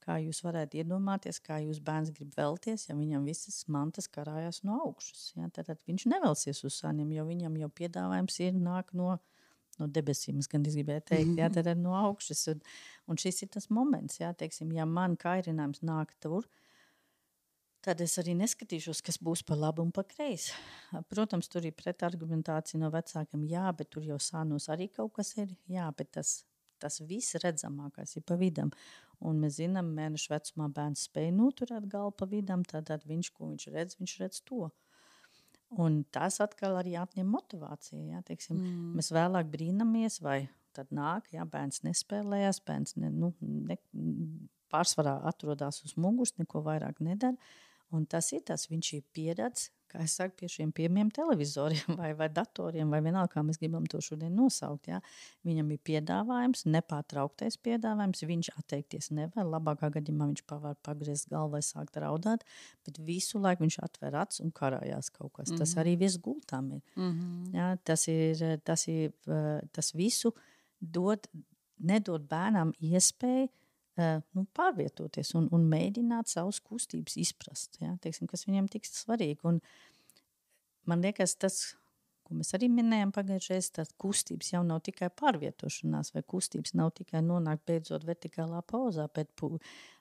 kā jūs varētu iedomāties, kā jūs bērns grib velties, ja viņam visas mantas karājās no augšas. Ja? Tad viņš nevelsies uz sāniem, jo viņam jau piedāvājums ir nāk no debesīm, es gan gribēju teikt, ja? Tad no augšas. Un šis ir tas moments, ja, teiksim, ja man kairinājums nāk tur, tad es arī neskatīšos, kas būs par labu un par kreisi. Protams, tur ir pretargumentācija no vecākiem, jā, bet tur jau sānos arī kaut kas ir, jā, bet tas viss redzamākais ir pa vidam. Un mēs zinām, mēnešu vecumā bērns spēj noturēt galvu pa vidam, tad viņš, ko viņš redz to. Un tas atkal arī atņem motivāciju, jā, teiksim, mēs vēlāk brīnamies, vai tad nāk, jā, bērns nespēlējās, bērns pārsvarā atrodas uz muguras, neko vairāk nedara. Un tas ir tas, viņš ir pieradis, kā es saku, pie šiem piemiem televizoriem vai datoriem, vai vienalga, kā mēs gribam to šodien nosaukt. Ja? Viņam ir piedāvājums, nepārtrauktais piedāvājums, viņš atteikties nevar, labākā gadījumā viņš var pagriezt galvu vai sākt raudāt, bet visu laiku viņš atver acis un karājās kaut kas. Tas arī viss gultām ir. Ja? Tas visu nedod bērnam iespēju pārvietoties un mēģināt savus kustības izprast, ja? Teiksim, kas viņam tik svarīgi. Un man liekas, tas, ko mēs arī minējām pagājušajā, tas kustības jau nav tikai pārvietošanās, vai kustības nav tikai nonākt beidzot vertikālā pozā, bet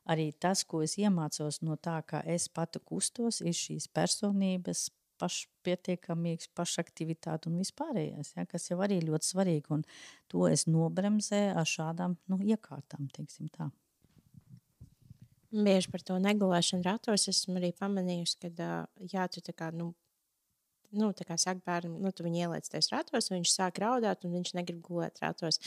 arī tas, ko es iemācos no tā, kā es pati kustos, ir šīs personības, pašpietiekamīgs, pašaktivitāte un vispārējais, ja? Kas jau arī ļoti svarīgi, un to es nobremzēju ar šādām iekārtām, teiksim tā. Bieži par to negulēšanu ratos esmu arī pamanījusi, ka, jā, tu tā kā, tā kā saka bērni, tu viņu ieliec tais ratos, viņš sāk raudāt un viņš negrib gulēt ratos.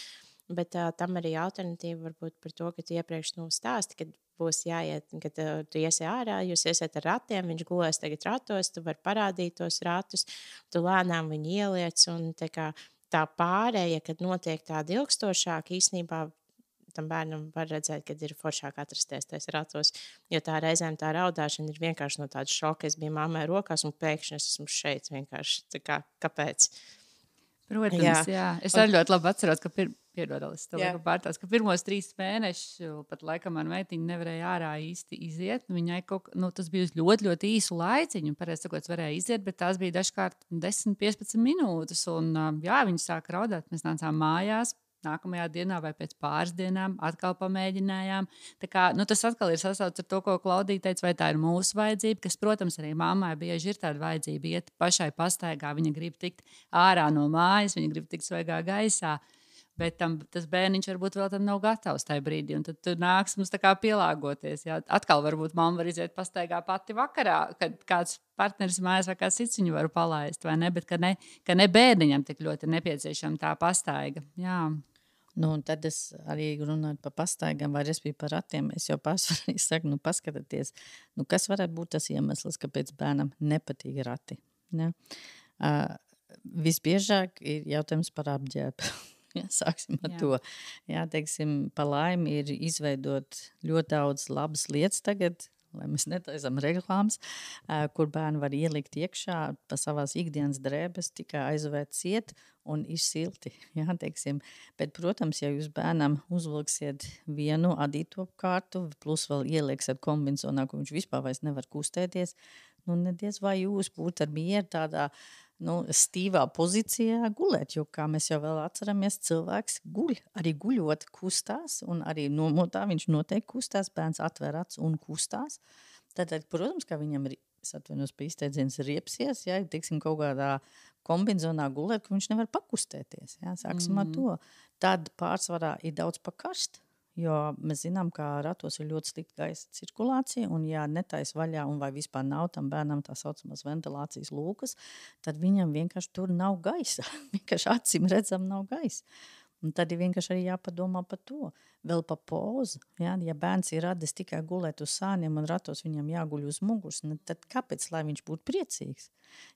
bet tam arī alternatīva varbūt par to, ka tu iepriekš stāsti, kad būs jāiet, kad tu iesi ārā, jūs iesiet ar ratiem, viņš gulēs tagad ratos, tu vari parādīt tos ratus, tu lēnām viņu ieliec, un tā pārēja, kad notiek tāda ilgstošāka, īstenībā tam bērnam var redzēt, kad ir foršāk atrasties tais ratos, jo tā reizēm tā raudāšana ir vienkārši no tāda šoka. Es biju mammai rokās un pēkšņi es esmu šeit vienkārši. Tā kā, kāpēc? Protams, jā. Es arī ļoti labi atceros, ka ka pirmos 3 mēnešus pat laikam man meitiņa nevarēja ārā īsti iziet. Viņai tas bija uz ļoti, ļoti īsu laiciņu. Pareizi sakot, varēja iziet, bet tās bija dažkārt 10-15 minūtes. Un jā, viņi sāka raudāt. Mēs nācām mājās. Nākamajā dienā vai pēc pāris dienām atkal pamēģinājām. Tā kā, tas atkal ir sasaucts ar to, ko Klaudija teica, vai tā ir mūsu vajadzība, kas, protams, arī mammai bieži ir tāda vajadzība iet pašai pastaigā. Viņa grib tikt ārā no mājas, viņa grib tikt svaigā gaisā, bet tas bērniņš varbūt vēl tam nav gatavs tajā brīdī, un tad tur nāks mums tā kā pielāgoties. Jā. Atkal varbūt mamma var iziet pastaigā pati vakarā, kad kāds partneris mājās vai kāds cits viņu var palaist, vai ne, bet ka ne bērniņam tik ļoti nepieciešama tā pastaiga. Jā. Un tad es arī runāju par pastaigām, vai respektīvi par ratiem. Es jau pārsvarā saku, paskatieties, kas varētu būt tas iemesls, kāpēc bērnam nepatīk rati. Ja? Visbiežāk ir jautājums par apģērbu. Ja, sāksim ar to. Jā, teiksim, pa laimi ir izveidot ļoti daudz labas lietas tagad, lai mēs netaisam reklāmas, kur bērni var ielikt iekšā pa savās ikdienas drēbes, tikai aizvērt ciet un ir silti. Jā, teiksim. Bet, protams, ja jūs bērnam uzvilksiet vienu adīto kārtu, plus vēl ielieksiet kombinzonā, ko viņš vispār vairs nevar kustēties, nediez vai jūs būtu ar mieru tādā stīvā pozīcijā gulēt, jo, kā mēs jau vēl atceramies, cilvēks guļ, arī guļot kustās, un arī nomotā viņš noteikti kustās, bērns atver acis un kustās. Tad, protams, kā viņam ir, es atvainos pie izteidzienas, riepsies, ja, teiksim, kaut kādā kombinzonā gulēt, ka viņš nevar pakustēties. Ja, sāksim ar to. Tad pārsvarā ir daudz pakarst, jo mēs zinām, ka ratos ir ļoti slikta gaisa cirkulācija, un ja netais vaļā un vai vispār nav tam bērnam tā saucamās ventilācijas lūkas, tad viņam vienkārši tur nav gaisa. Vienkārši acīm redzam nav gaisa. Un tad ir vienkārši arī jāpadomā par to. Vēl par pozu. Ja bērns ir radis tikai gulēt uz sāniem un ratos viņam jāguļ uz muguras, tad kāpēc, lai viņš būtu priecīgs?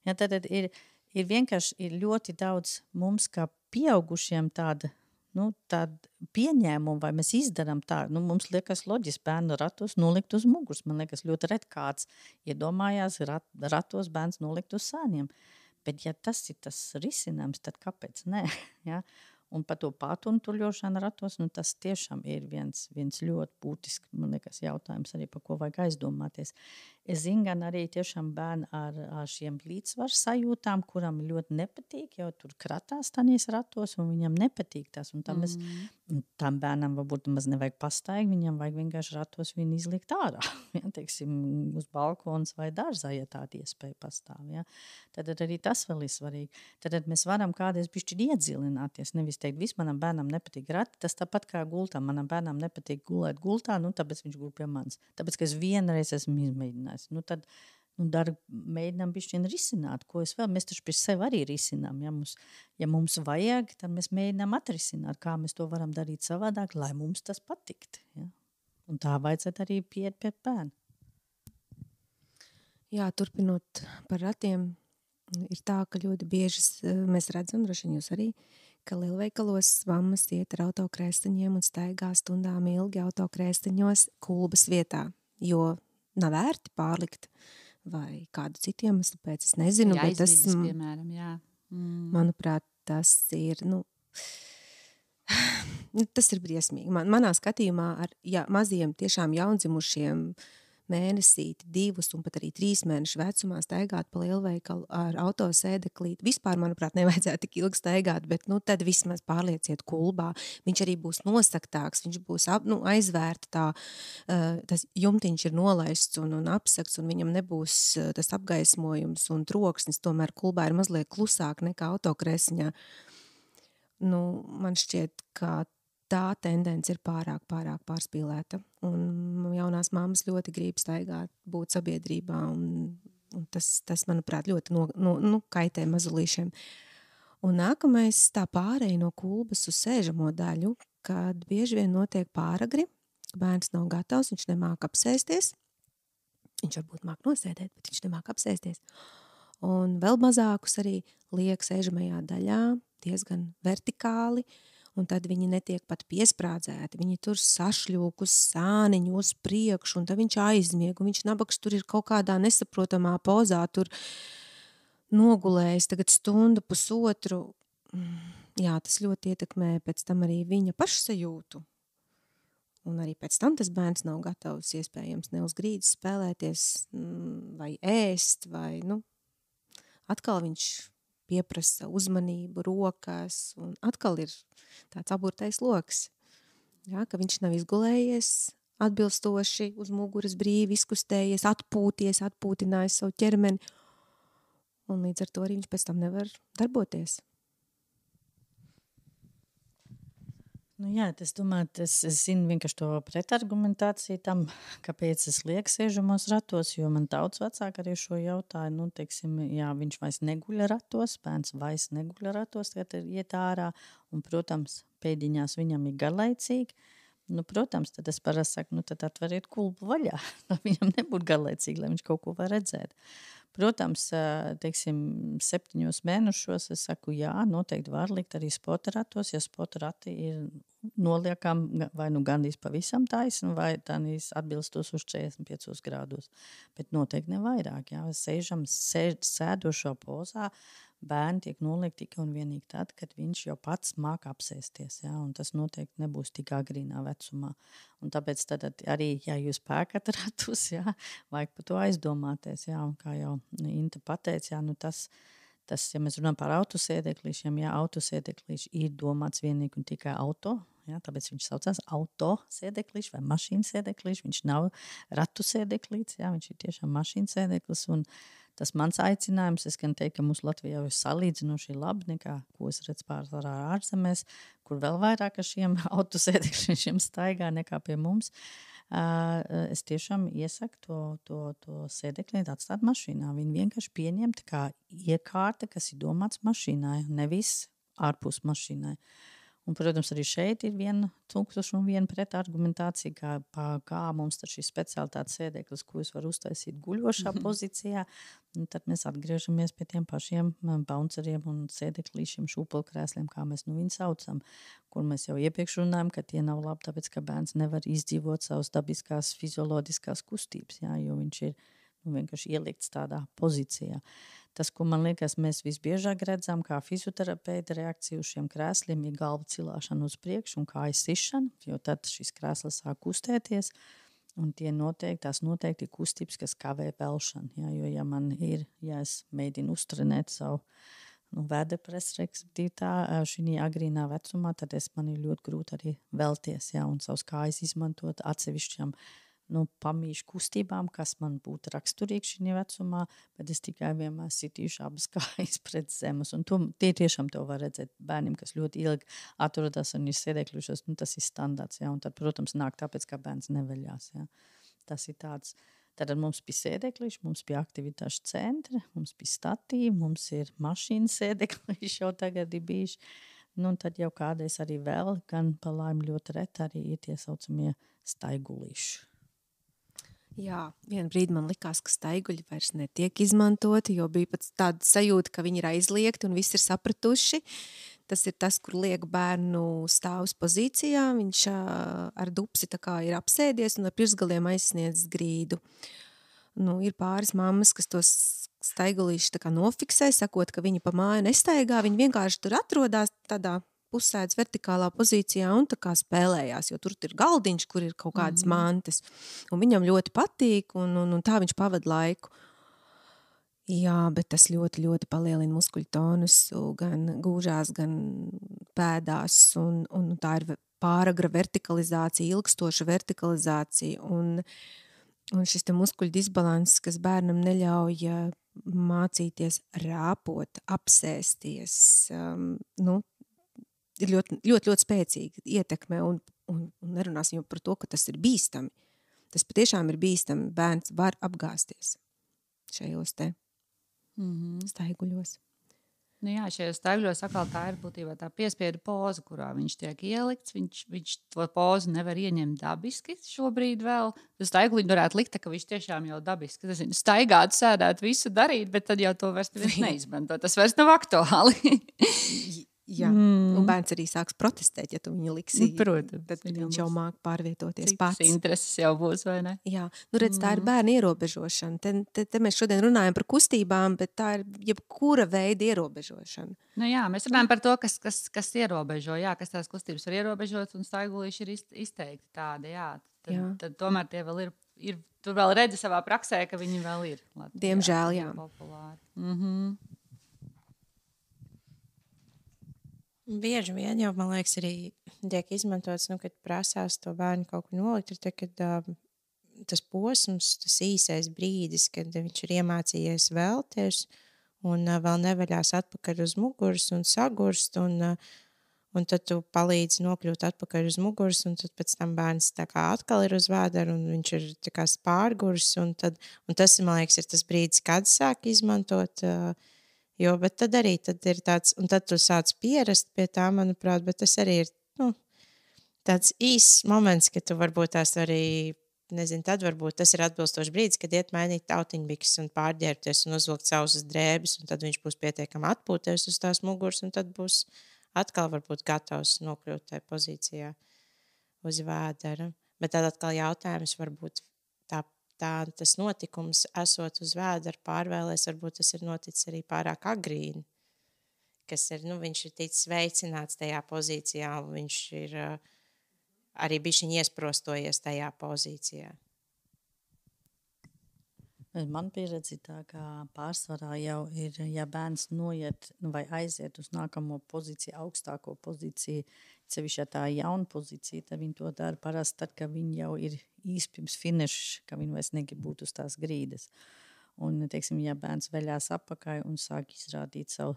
Ja, tad ir vienkārši ir ļoti daudz mums kā pieaugušiem tāda pieņēmumu, vai mēs izdarām tā, mums liekas loģiski bērnu ratos nolikt uz muguras. Man liekas ļoti ret kāds iedomājās ratos bērns nolikt uz sāniem. Bet ja tas ir tas risinājums, tad kāpēc ne? Ja? Un par to pārtuntuļošanu ratos, tas tiešām ir viens ļoti būtisks, man liekas, jautājums arī, par ko vajag aizdomāties. Es zinu, gan arī tiešām bērni ar šiem līdzsvaru sajūtām, kuram ļoti nepatīk, jo tur kratās tanīs ratos, un viņam nepatīk tas. Un tam bērnam varbūt maz nevajag pastaigi, viņam vajag vienkārši ratos viņu izlikt ārā. Ja, teiksim, uz balkonas vai dārzā, ja tāda iespēja pastāv. Ja. Tad arī tas vēl ir svarīgi. Tad mēs varam kādreiz bišķi iedziļināties, nevis teikt, viss manam bērnam nepatīk rati, tas tāpat kā gultā. Manam bērnam nepatīk gulēt gultā, tāpēc viņš gul pie manis. Tāpēc, ka es vienreiz esmu izmēģinājis. Tad mēģinām bišķiņ risināt, ko es vēl. Mēs taču pie sevi arī risinām. Ja mums vajag, tad mēs mēģinām atrisināt, kā mēs to varam darīt savādāk, lai mums tas patikt. Ja? Un tā vajadzētu arī pieiet pie bērnu. Jā, turpinot par ratiem, ir tā, ka ļoti bieži mēs redzam, droši vien jūs arī, ka lielveikalos mammas iet ar autokrēstiņiem un staigā stundām ilgi autokrēstiņos kulbas vietā, jo nav vērti pārlikt vai kādu citu iemeslu pēc, es nezinu, bet tas, piemēram, jā. Manuprāt, tas ir, tas ir briesmīgi. Manā skatījumā ar maziem tiešām jaundzimušiem mēnesīti, 2 un pat arī 3 mēnešu vecumā staigāt pa lielveikalu ar autosēdeklīti. Vispār, manuprāt, nevajadzētu tik ilgi staigāt, bet tad vismaz pārlieciet kulbā. Viņš arī būs nosaktāks, viņš būs aizvērta tas jumtiņš ir nolaists un apsakts, un viņam nebūs tas apgaismojums un troksnis. Tomēr kulbā ir mazliet klusāk nekā autokrēsiņā. Man šķiet, ka tā tendence ir pārāk pārspīlēta. Un jaunās mammas ļoti grib staigāt, būt sabiedrībā, un tas manuprāt, ļoti kaitē mazulīšiem. Un nākamais tā pārēja no kulbas uz sēžamo daļu, kad bieži vien notiek pāragri, bērns nav gatavs, viņš nemāk apsēsties. Viņš varbūt māk nosēdēt, bet viņš nemāk apsēsties. Un vēl mazākus arī liek sēžamajā daļā, diezgan vertikāli, un tad viņi netiek pat piesprādzēti. Viņi tur sašļūk uz sāniņu, uz priekšu, un tad viņš aizmieg, un viņš nabaks tur ir kaut kādā nesaprotamā pozā, tur nogulējis tagad stundu, pusotru. Jā, tas ļoti ietekmē pēc tam arī viņa pašsajūtu. Un arī pēc tam tas bērns nav gatavs iespējams ne uz grīdas spēlēties vai ēst, vai, atkal viņš pieprasa uzmanību, rokas, un atkal ir tāds aburtais loks, jā, ka viņš nav izgulējies atbilstoši uz muguras brīvi, izkustējies, atpūtinājis savu ķermeni, un līdz ar to arī viņš pēc tam nevar darboties. Jā, es domāju, es zinu vienkārši to pretargumentāciju tam, kāpēc es lieku sēžamos ratos, jo man daudz vecāki arī šo jautāju, viņš vairs neguļa ratos, bērns vairs neguļa ratos, tagad ir iet ārā, un, protams, pēdiņās viņam ir garlaicīgi. Protams, tad es parasti saku, tad atveriet kulbu vaļā, lai viņam nebūtu garlaicīgi, lai viņš kaut ko var redzēt. Protams, 7 mēnešos es saku, jā, noteikti var likt arī sporta ratos, ja sporta rati ir noliekam vai gandrīz pavisam taisni, vai tādīs atbilstos uz 45 grādos, bet noteikti ne vairāk, jā, sēdošo pozā, bērni tiek noliekt tikai un vienīgi tad, kad viņš jau pats māk apsēsties, jā, un tas noteikti nebūs tik agrīnā vecumā. Un tāpēc tad arī, ja jūs pērkat ratus, jā, vajag par to aizdomāties, jā, un kā jau Inta pateica, jā, tas, ja mēs runājam par autosēdeklīšiem, jā, autosēdeklīši ir domāts vienīgi un tikai auto, jā, tāpēc viņš saucās autosēdeklīši vai mašīnas sēdeklīši, viņš nav ratu sēdeklīts, jā, viņš ir tiešām mašīnas sēdeklis, un tas mans aicinājums, es gan teiktu, ka mums Latvijā ir salīdzinoši labi nekā, ko es redzu pārsvarā ārzemēs, kur vēl vairāk ar šiem autosēdekļiem staigā nekā pie mums. Es tiešām iesaku to sēdekli atstāt mašīnā. Viņi vienkārši pieņemt kā iekārta, kas ir domāts mašīnai, nevis ārpus mašīnai. Un, protams, arī šeit ir 1001 pretargumentācija, kā mums tad šī speciālitātes sēdeklis, ko es varu uztaisīt guļošā pozīcijā. Un tad mēs atgriežamies pie tiem pašiem bounceriem un sēdeklīšiem, šūpolkrēsliem, kā mēs viņu saucam, kur mēs jau iepriekš runājam, ka tie nav labi, tāpēc, ka bērns nevar izdzīvot savas dabiskās fizioloģiskās kustības, jā, jo viņš ir vienkārši ielikts tādā pozīcijā. Tas, ko man liekas, mēs visbiežāk redzam, kā fizioterapeita reakcija uz šiem krēsliem, ir galva cilāšana uz priekšu un kājas sišana, jo tad šis krēsls sāk kustēties, un tās noteikti ir kustības, kas kavē pelšanu. Jā, jo, ja es mēģinu uztrenēt savu vēderpresu, respektīvi šī agrīnā vecumā, tad man ir ļoti grūti arī velties, jā, un savus kājas izmantot atsevišķam pamīšu kustībām, kas man būtu raksturīgi šī vecumā, bet es tikai vienmēr sitīšu abas kājas pret zemes. Un tie tiešām to var redzēt bērniem, kas ļoti ilgi atrodas un ir sēdekļušos, tas ir standarts. Jā, un tad, protams, nāk tāpēc, ka bērns neveļās. Jā. Tas ir tāds. Tad mums bija sēdekļiši, mums bija aktivitāšu centri, mums bija statīvi, mums ir mašīnas sēdekļiši jau tagad ir bijuši. Un tad jau kādreiz arī vēl, gan pa laimi ļoti reti arī ir tie saucamie staigulīši. Jā, vienu brīdi man likās, ka staiguļi vairs netiek izmantoti, jo bija pat tāda sajūta, ka viņi ir aizliegti un visi ir sapratuši. Tas ir tas, kur liek bērnu stāvus pozīcijā, viņš ar dupsi tā kā ir apsēdies un ar pirksgaliem aizsniedz grīdu. Ir pāris mammas, kas tos staigulīši tā kā nofiksē, sakot, ka viņi pa māju nestaigā, viņi vienkārši tur atrodās tādā uzsēdz vertikālā pozīcijā un tā kā spēlējās, jo tur ir galdiņš, kur ir kaut kādas mantas. Un viņam ļoti patīk un tā viņš pavada laiku. Jā, bet tas ļoti, ļoti palielina muskuļu tonusu, gan gūžās, gan pēdās. Un tā ir pāragra vertikalizācija, ilgstoša vertikalizācija. Un šis te muskuļu disbalanss, kas bērnam neļauj mācīties rāpot, apsēsties, ir ļoti, ļoti, ļoti spēcīga ietekme un nerunāsim jau par to, ka tas ir bīstami. Tas patiešām ir bīstami. Bērns var apgāsties šajos te staiguļos. Nu jā, šajos staigļos atkal tā ir būtībā tā piespiedu poza, kurā viņš tiek ielikts. Viņš to pozu nevar ieņemt dabiski šobrīd vēl. Uz staigli varētu likt, ka viņš tiešām jau dabiski, nezinu, staigāt, sēdēt, visu darīt, bet tad jau to vairs neizmanto. Tas vairs nav aktuāli. Jā, un bērns arī sāks protestēt, ja tu viņu liksi. Protams. Tad viņš jau māk pārvietoties pats. Intereses jau būs, vai ne? Jā, nu redz, tā ir bērna ierobežošana. Te mēs šodien runājam par kustībām, bet tā ir jebkura veida ierobežošana. Nu jā, mēs runājam par to, kas ierobežo, jā, kas tās kustības var ierobežot, un staigulīši ir izteikti tādi, jā. Tad tomēr tie vēl ir, tur vēl redzi savā praksē, ka viņi vēl ir. Diemžēl, jā. Populāri. Bieži vien jau, man liekas, arī tiek izmantots, kad prasās to bērnu kaut ko nolikt, ir tad, kad tas posms, tas īsais brīdis, kad viņš ir iemācījies vēlties un vēl nevaļās atpakaļ uz muguras un sagurst, un tad tu palīdzi nokļūt atpakaļ uz muguras, un tad pēc tam bērns tā kā atkal ir uz vēdera, un viņš ir tā kā spārgurs, un tas, man liekas, ir tas brīdis, kad sāk izmantot. Jo, bet tad arī ir tāds, un tad tu sāc pierast pie tā, manuprāt, bet tas arī ir tāds īsts moments, ka tu varbūt tās arī, nezinu, tad varbūt tas ir atbilstošs brīdis, kad iet mainīt tautiņbiksas un pārģērbties un uzvilkt sausas drēbes, un tad viņš būs pietiekami atpūties uz tās muguras, un tad būs atkal varbūt gatavs nokļūt tajā pozīcijā uz vēdera. Bet tad atkal jautājums varbūt tas notikums, esot uz vēdera pārvēlēs, varbūt tas ir noticis arī pārāk agrīni, kas ir, viņš ir ticis veicināts tajā pozīcijā, un viņš ir arī bišķiņ iesprostojies tajā pozīcijā. Man pieredzi tā, ka pārsvarā jau ir, ja bērns noiet vai aiziet uz nākamo pozīciju, augstāko pozīciju, sevišķi tā jauna pozīcija, tad viņi to dara parasti tad, ka viņi jau ir īsti pirms finiša, ka viņi vairs negrib būt uz tās grīdas. Un, teiksim, ja bērns veļās apakaļ un sāk izrādīt savu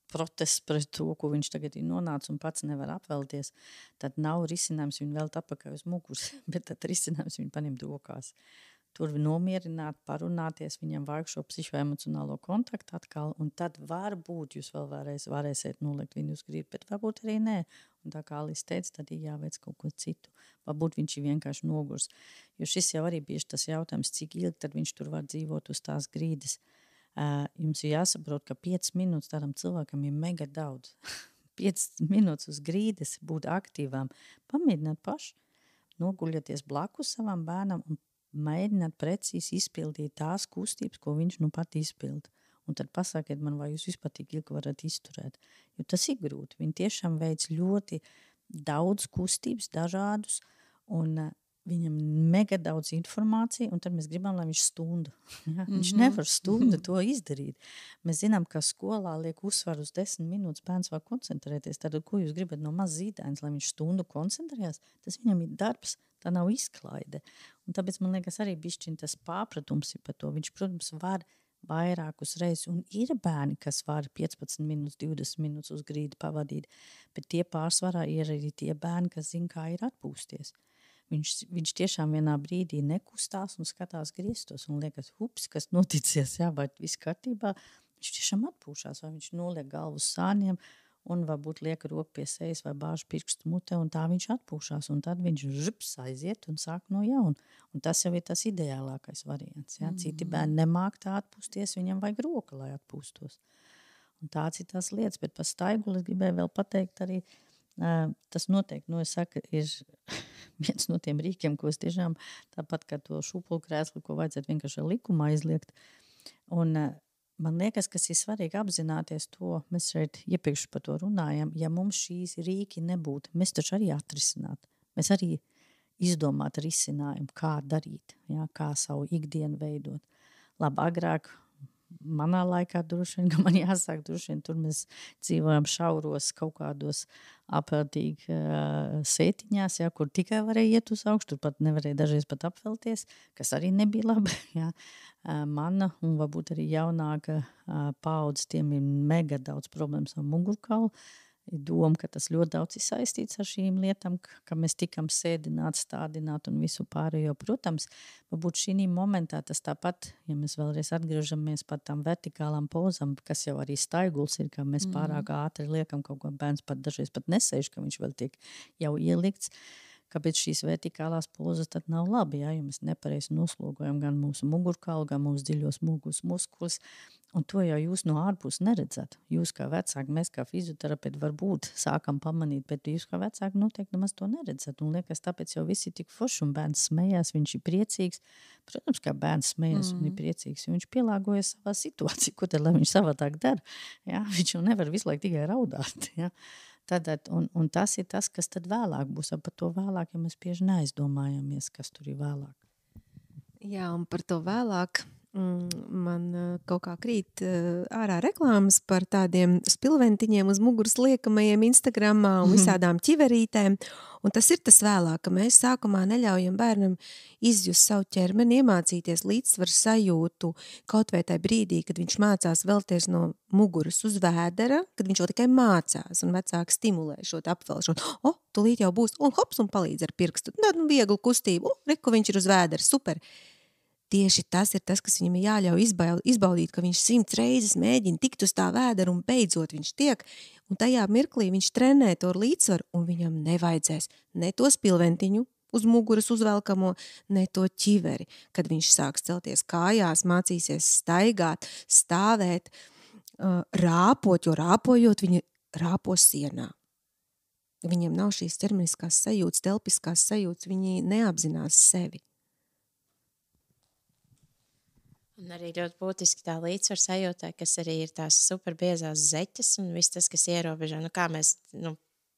protestu pret to, ko viņš tagad ir nonācis un pats nevar apvelties, tad nav risinājums viņu velt apakaļ uz muguras, bet tad risinājums viņu paņemt rokās. Tur nomierināt, parunāties, viņam vajag šo psihoemocionālo kontaktu atkal, un tad varbūt jūs vēl varēsiet nolikt viņu uz grīdu, bet varbūt arī nē. Un tā kā Alis teica, tad ir jāveic kaut ko citu. Varbūt viņš ir vienkārši nogurs. Jo šis jau arī bieži tas jautājums, cik ilgi tad viņš tur var dzīvot uz tās grīdas. Jums ir jāsaprot, ka 5 minūtes tādam cilvēkam ir mega daudz. 5 minūtes uz grīdas būt aktīvām. Pamēģināt paši, noguļoties blakus savam bērnam un mēģināt precīzi izpildīt tās kustības, ko viņš nu pat izpild. Un tad pasakiet man, vai jūs vispār tik ilgi varat izturēt. Jo tas ir grūti. Viņi tiešām veic ļoti daudz kustības, dažādus, un viņam mega daudz informācija, un tad mēs gribam, lai viņš stundu. Ja? Viņš nevar stundu to izdarīt. Mēs zinām, ka skolā liek uzsvaru uz 10 minūtes, bērns var koncentrēties. Tad, ko jūs gribat no maz zīdainis, lai viņš stundu koncentrējās? Tas viņam ir darbs, tā nav izklaide. Un tāpēc man liekas arī bišķiņ tas pārpratums ir par to. Viņš, protams, var vairākus reizes, un ir bērni, kas var 15 minūtes, 20 minūtes uz grīdu pavadīt, bet tie pārsvarā ir arī tie bērni, kas zina, kā ir atpūsties. Viņš tiešām vienā brīdī nekustās un skatās griestos un liekas, hups, kas noticies, jā, vai viss kārtībā. Viņš tiešām atpūšās, vai viņš noliek galvu uz sāniem un varbūt liek roku pie sejas vai bāž pirkstu mutē, un tā viņš atpūšās, un tad viņš žups aiziet un sāk no jauna. Un tas jau ir tas ideālākais variants. Ja? Citi bērni nemāk tā atpūsties, viņam vajag roka, lai atpūstos. Un tāds ir tās lietas, bet par staiguli es gribēju vēl pateikt arī, tas noteikti, es saku, ir viens no tiem rīkiem, ko es tiešām tāpat kā to šūpulu krēslu, ko vajadzētu vienkārši likumā izliekt. Un man liekas, kas ir svarīgi apzināties to, mēs šeit iepriekš par to runājam, ja mums šīs rīki nebūtu, mēs taču arī atrisinātu. Mēs arī izdomātu risinājumu, kā darīt, ja, kā savu ikdienu veidot. Labi, agrāk, manā laikā droši vien, ka man jāsāk droši vien, tur mēs dzīvojam šauros kaut kādos apeltīgi sētiņās, ja, kur tikai varēja iet uz augšu, tur pat nevarēja dažreiz pat apvelties, kas arī nebija labi. Ja. Mana un varbūt arī jaunāka paudze, tiem ir mega daudz problēmas ar mugurkaulu, doma, ka tas ļoti daudz ir saistīts ar šīm lietām, ka mēs tikam sēdināti, stādināti un visu pārējo. Protams, varbūt šī momentā tas tāpat, ja mēs vēlreiz atgriežamies par tām vertikālām pozām, kas jau arī staiguls ir, ka mēs pārāk ātri liekam kaut ko, bērns pat dažreiz pat nesēž, ka viņš vēl tiek jau ielikts. Kāpēc šīs vertikālās pozas tad nav labi, ja mēs nepareizi noslogojam gan mūsu mugurkaulu, gan mūsu dziļos muguras muskuļus, un to jau jūs no ārpuses neredzat. Jūs kā vecāki, mēs kā fizioterapeiti varbūt sākam pamanīt, bet jūs kā vecāki noteikti nemaz to neredzat, un liekas, tāpēc jau viss ir tik forši, un bērns smējās, viņš ir priecīgs. Protams, kā bērns smējās un ir priecīgs, jo viņš pielāgojas savā situācijā, ko tad, lai viņš savādāk dara, ja? Viņš jau nevar visu laiku tikai raudāt, ja? Tad, un tas ir tas, kas tad vēlāk būs, par to vēlāk, ja mēs bieži neaizdomājamies, kas tur ir vēlāk. Jā, un par to vēlāk man kaut kā krīt ārā reklāmas par tādiem spilventiņiem uz muguras liekamajiem Instagramā un visādām ķiverītēm, un tas ir tas vēlāk, ka mēs sākumā neļaujam bērnam izjust savu ķermeni, iemācīties līdzsvaru sajūtu kaut vai tajā brīdī, kad viņš mācās velties no muguras uz vēdera, kad viņš jau tikai mācās un vecāki stimulē šo apvelšanu. Tūlīt jau būs, un hops, un palīdz ar pirkstu. Tādu vieglu kustību, reku viņš ir uz vēdera, super. Tieši tas ir tas, kas viņam ir jāļauj izbaudīt, ka viņš 100 reizes mēģina tikt uz tā vēdera un beidzot viņš tiek. Un tajā mirklī viņš trenē to līdzsvaru un viņam nevajadzēs ne to spilventiņu uz muguras uzvelkamo, ne to ķiveri. Kad viņš sāks celties kājās, mācīsies staigāt, stāvēt, rāpot, jo rāpojot viņi rāpo sienā. Viņiem nav šīs ķermeniskās sajūtas, telpiskās sajūtas, viņi neapzinās sevi. Un arī ļoti būtiski tā līdzsvara sajūtā, kas arī ir tās superbiezās zeķes un viss tas, kas ierobežo. Kā mēs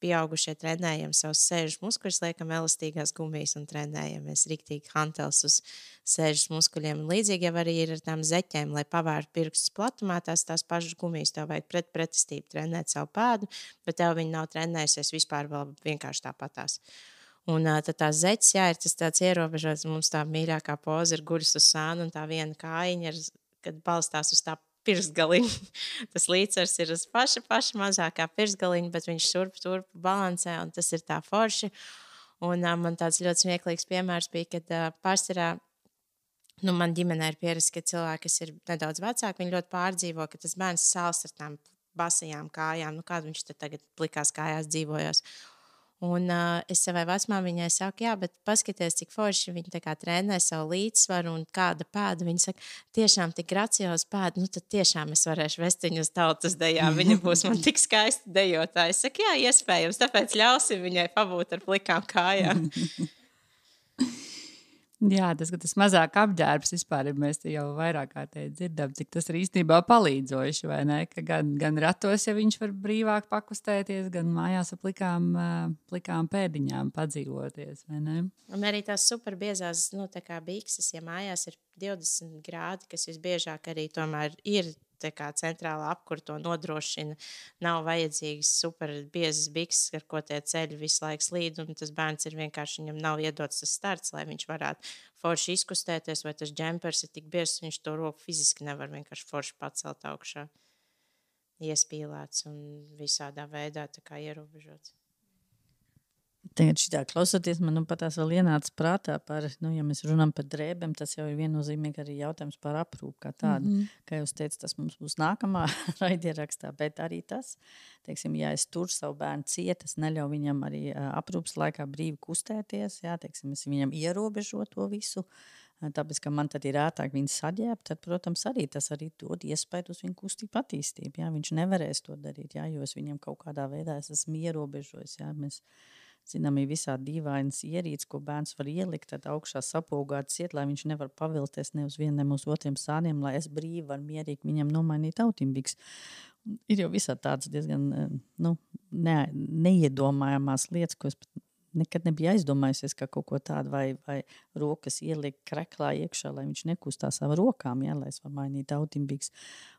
pieaugušie trenējam savus sēžas muskuļus, liekam elastīgās gumijas un trenējamies riktīgi hantels uz sēžas muskuļiem. Un līdzīgi jau arī ir ar tām zeķēm, lai pavērtu pirkstus platumā, tās pašas gumijas. Tev vajag pretestību trenēt savu pēdu, bet tev viņi nav trenējusies vispār vēl vienkārši tāpatās. Un tad tās zeķes, jā, ir tas tāds ierobežots, mums tā mīļākā poza ir guļas uz sānu, un tā viena kājiņa, kad balstās uz tā pirkstgaliņa. Tas līdzsvars ir uz paša mazākā pirkstgaliņa, bet viņš turp balansē, un tas ir tā forši. Un man tāds ļoti smieklīgs piemērs bija, kad pārsvarā, man ģimenē ir pieredze, ka cilvēki, kas ir nedaudz vecāki, viņi ļoti pārdzīvo, ka tas bērns sāls ar tām basajām kājām, kādu viņš tad tagad plikās kājās dzīvojos. Un es savai vecmāmiņai saku, jā, bet paskaties, cik forši viņi tā kā trenē savu līdzsvaru un kāda pēda. Viņa saka, tiešām tik gracioza pēda, tad tiešām es varēšu vest viņu uz tautas dejā. Viņa būs man tik skaisti dejotāja. Es saku, jā, iespējams, tāpēc ļausim viņai pabūt ar plikām kājām. Jā, tas mazāk apģērbs vispār, ja mēs te jau vairāk kārtēji dzirdam, cik tas ir īstenībā palīdzoši, vai ne? Ka gan ratos, ja viņš var brīvāk pakustēties, gan mājās ar plikām pēdiņām padzīvoties, vai ne? Un arī tās superbiezās, tā kā bikses, ja mājās ir 20 grādi, kas visbiežāk arī tomēr ir centrālā apkura to nodrošina. Nav vajadzīgas superbiezas bikses, ar ko tie ceļi visu laiku slīd, un tas bērns ir vienkārši, viņam nav iedots tas starts, lai viņš varētu forši izkustēties, vai tas džempers ir tik biezs, viņš to roku fiziski nevar vienkārši forši pacelt augšā. Iespīlēts un visādā veidā tā kā ierobežots. Tagad šitā klausoties, man patās vēl ienāca prātā par, ja mēs runājam par drēbēm, tas jau ir viennozīmīgi arī jautājums par aprūpu kā tādu. Kā jūs teicat, tas mums būs nākamā raidierakstā, bet arī tas, teiksim, ja es tur savu bērnu ciet, es neļauju viņam arī aprūpas laikā brīvi kustēties, jā, teiksim, es viņam ierobežo to visu, tāpēc, ka man tad ir ētāk viņu saģēbt, tad, protams, arī tas arī dod iespēju uz viņu kustību attīstību, jā, viņš nevarēs to darīt, jā, jo es viņam kaut kādā veidā esmu ierobežojis, jā, mēs zinām, ir visādi dīvainas ierīces, ko bērns var ielikt, tad augšā sapogāt ciet, lai viņš nevar pavilties ne uz vieniem, ne uz otriem sāniem, lai es brīvi varu mierīgi viņam nomainīt autimbiks. Ir jau visādi tādas diezgan neiedomājamās lietas, ko es nekad nebija aizdomājusies, ka kaut ko tādu vai rokas ielikt kreklā iekšā, lai viņš nekustās ar rokām, ja, lai es varu mainīt autimbiks.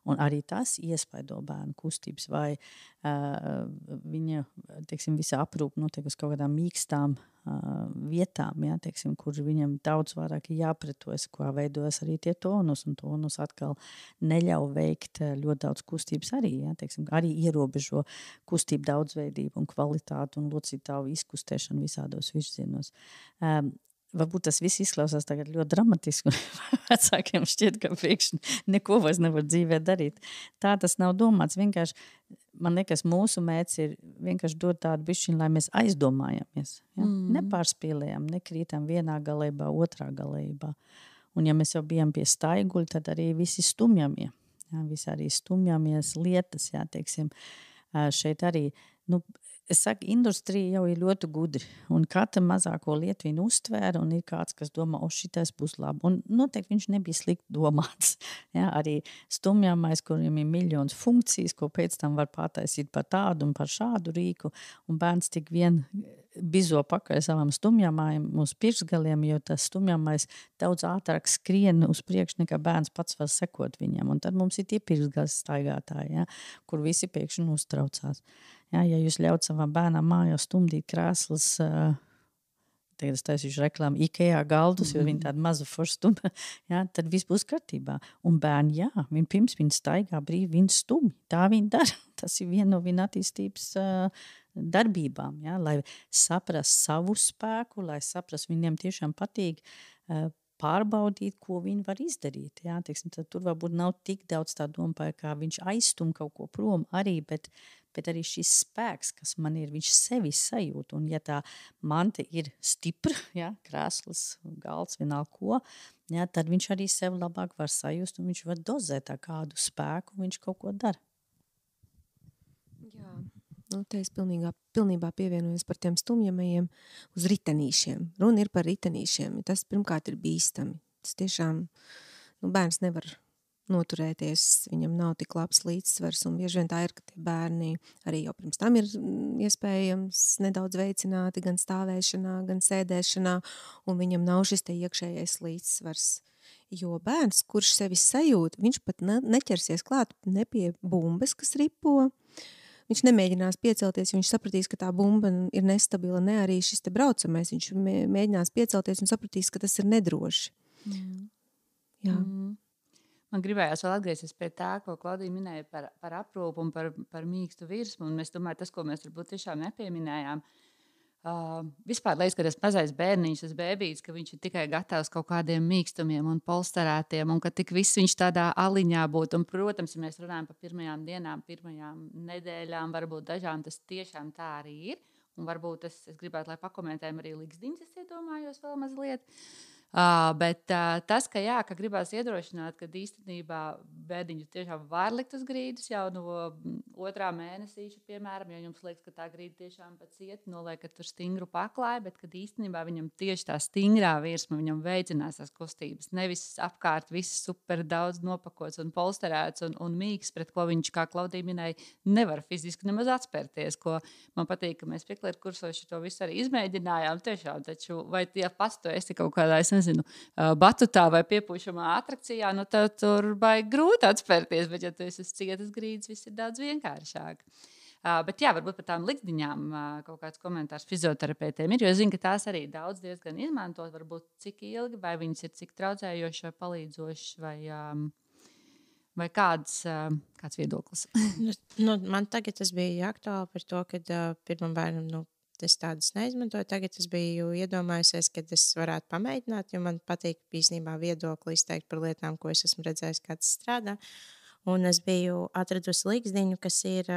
Un arī tas iespaido bērnu kustības vai viņa, teiksim, visa aprūpa notiek uz kaut kādām mīkstām vietām, jā, teiksim, kur viņam daudz vairāk jāpretojas, kā veidojas arī tie tonus, un tonus atkal neļauj veikt ļoti daudz kustības arī, jā, teiksim, arī ierobežo kustību daudzveidību un kvalitāti un locītāvu izkustēšanu visādos virzienos. Varbūt tas viss izklausās tagad ļoti dramatiski, un vecākiem šķiet, ka pēkšņi neko vairs nevar dzīvē darīt. Tā tas nav domāts. Vienkārši, man liekas, mūsu mērķis ir vienkārši dot tādu bišķiņu, lai mēs aizdomājamies. Ja? Nepārspīlējam, nekrītam vienā galībā, otrā galībā. Un ja mēs jau bijām pie staiguļa, tad arī visi stumjamie. Ja? Visi arī stumjamies lietas, jā, teiksim, šeit arī, es saku, industrija jau ir ļoti gudri, un katra mazāko lietu viņa uztvēra, un ir kāds, kas domā, šitais būs labi. Un noteikti viņš nebija slikti domāts. Ja, arī stumjamais, kuriem ir miljonas funkcijas, ko pēc tam var pataisīt par tādu un par šādu rīku, un bērns tik vien bizo pakaļ savam stumjamājam uz pirkstgaliem, jo tas stumjamais daudz ātrāk skrien uz priekšu, nekā bērns pats var sekot viņam. Un tad mums ir tie pirkstgaļas staigātāji, ja, kur visi pēkšņi uztraucās. Ja jūs ļaut savam bērnam mājās stumdīt krēslas, tagad es taisīšu reklāmu, IKEA galdus, jo viņi tādu mazu foršu stumda, ja, tad viss būs kārtībā. Un bērni, jā, pirms viņi staigā brīvi, viņi stumj, tā viņi dara. Tas ir viena no viņa attīstības darbībām, ja, lai saprast savu spēku, lai saprast, viņiem tiešām patīk pārbaudīt, ko viņi var izdarīt. Ja, teiksim, tad tur varbūt nav tik daudz tā doma, kā viņš aizstum kaut ko prom arī, bet arī šis spēks, kas man ir, viņš sevi sajūt. Un ja tā mante ir stipra, ja, krēsls, galds, vienalga ko, ja, tad viņš arī sev labāk var sajust un viņš var dozēt tā kādu spēku, viņš kaut ko dara. Jā, te es pilnībā pievienojos par tiem stumjamajiem uz ritenīšiem. Runa ir par ritenīšiem. Tas pirmkārt ir bīstami. Tas tiešām, bērns nevar noturēties, viņam nav tik labs līdzsvars, un bieži vien tā ir, ka tie bērni arī jau pirms tam ir iespējams nedaudz veicināti gan stāvēšanā, gan sēdēšanā, un viņam nav šis te iekšējais līdzsvars. Jo bērns, kurš sevi sajūt, viņš pat neķersies klāt ne pie bumbas, kas ripo, viņš nemēģinās piecelties, viņš sapratīs, ka tā bumba ir nestabila, ne arī šis te braucamais, viņš mēģinās piecelties un sapratīs, ka tas ir nedroši. Jā. Man gribējās vēl atgriezties pie tā, ko Klaudija minēja par aprūpu un par mīkstu virsmu. Un es domāju, tas, ko mēs varbūt tiešām nepieminējām, vispār liekas, ka tas mazais bērniņš, tas bēbīts, ka viņš ir tikai gatavs kaut kādiem mīkstumiem un polsterētiem, un ka tik viss viņš tādā aliņā būtu. Un, protams, ja mēs runājam par pirmajām dienām, pirmajām nedēļām, varbūt dažām tas tiešām tā arī ir. Un varbūt es gribētu, lai pakomentējam arī likzdiņas, es iedomājos vēl mazliet. Bet tas, ka gribās iedrošināt, ka īstenībā bērniņu tiešām var likt uz grīdas jau no 2. mēnesīša, piemēram, ja jums liekas, ka tā grīda tiešām pat ciet, noliekat tur stingru paklāju, bet kad īstenībā viņam tieši tā stingrā virsma, viņam veicinās tās kustības, nevis apkārt viss super daudz nopakots un polsterēts un mīgs, pret ko viņš, kā Klaudija minēja, nevar fiziski nemaz atspērties, ko man patīk, ka mēs pieklietu kursoši to visu arī izmēģinājām tiešām, taču vai tie pats tu esi kaut kādā, batutā vai piepūšamā atrakcijā, tad tur baigi grūti atspērties, bet ja tu esi uz cietas grīdas, viss ir daudz vienkāršāk. Bet jā, varbūt par tām likdiņām kaut kāds komentārs fizioterapeitiem ir, jo es zinu, ka tās arī daudz diezgan izmantot, varbūt cik ilgi, vai viņas ir cik traucējoši vai palīdzoši, vai kāds viedoklis? Man tagad tas bija aktuāli par to, kad pirmam bērnam, es tādas neizmantoju. Tagad es biju iedomājusies, ka es varētu pamēģināt, jo man patīk īstenībā viedokli izteikt par lietām, ko es esmu redzējis, kā tas strādā. Un es biju atradusi likzdiņu, kas ir,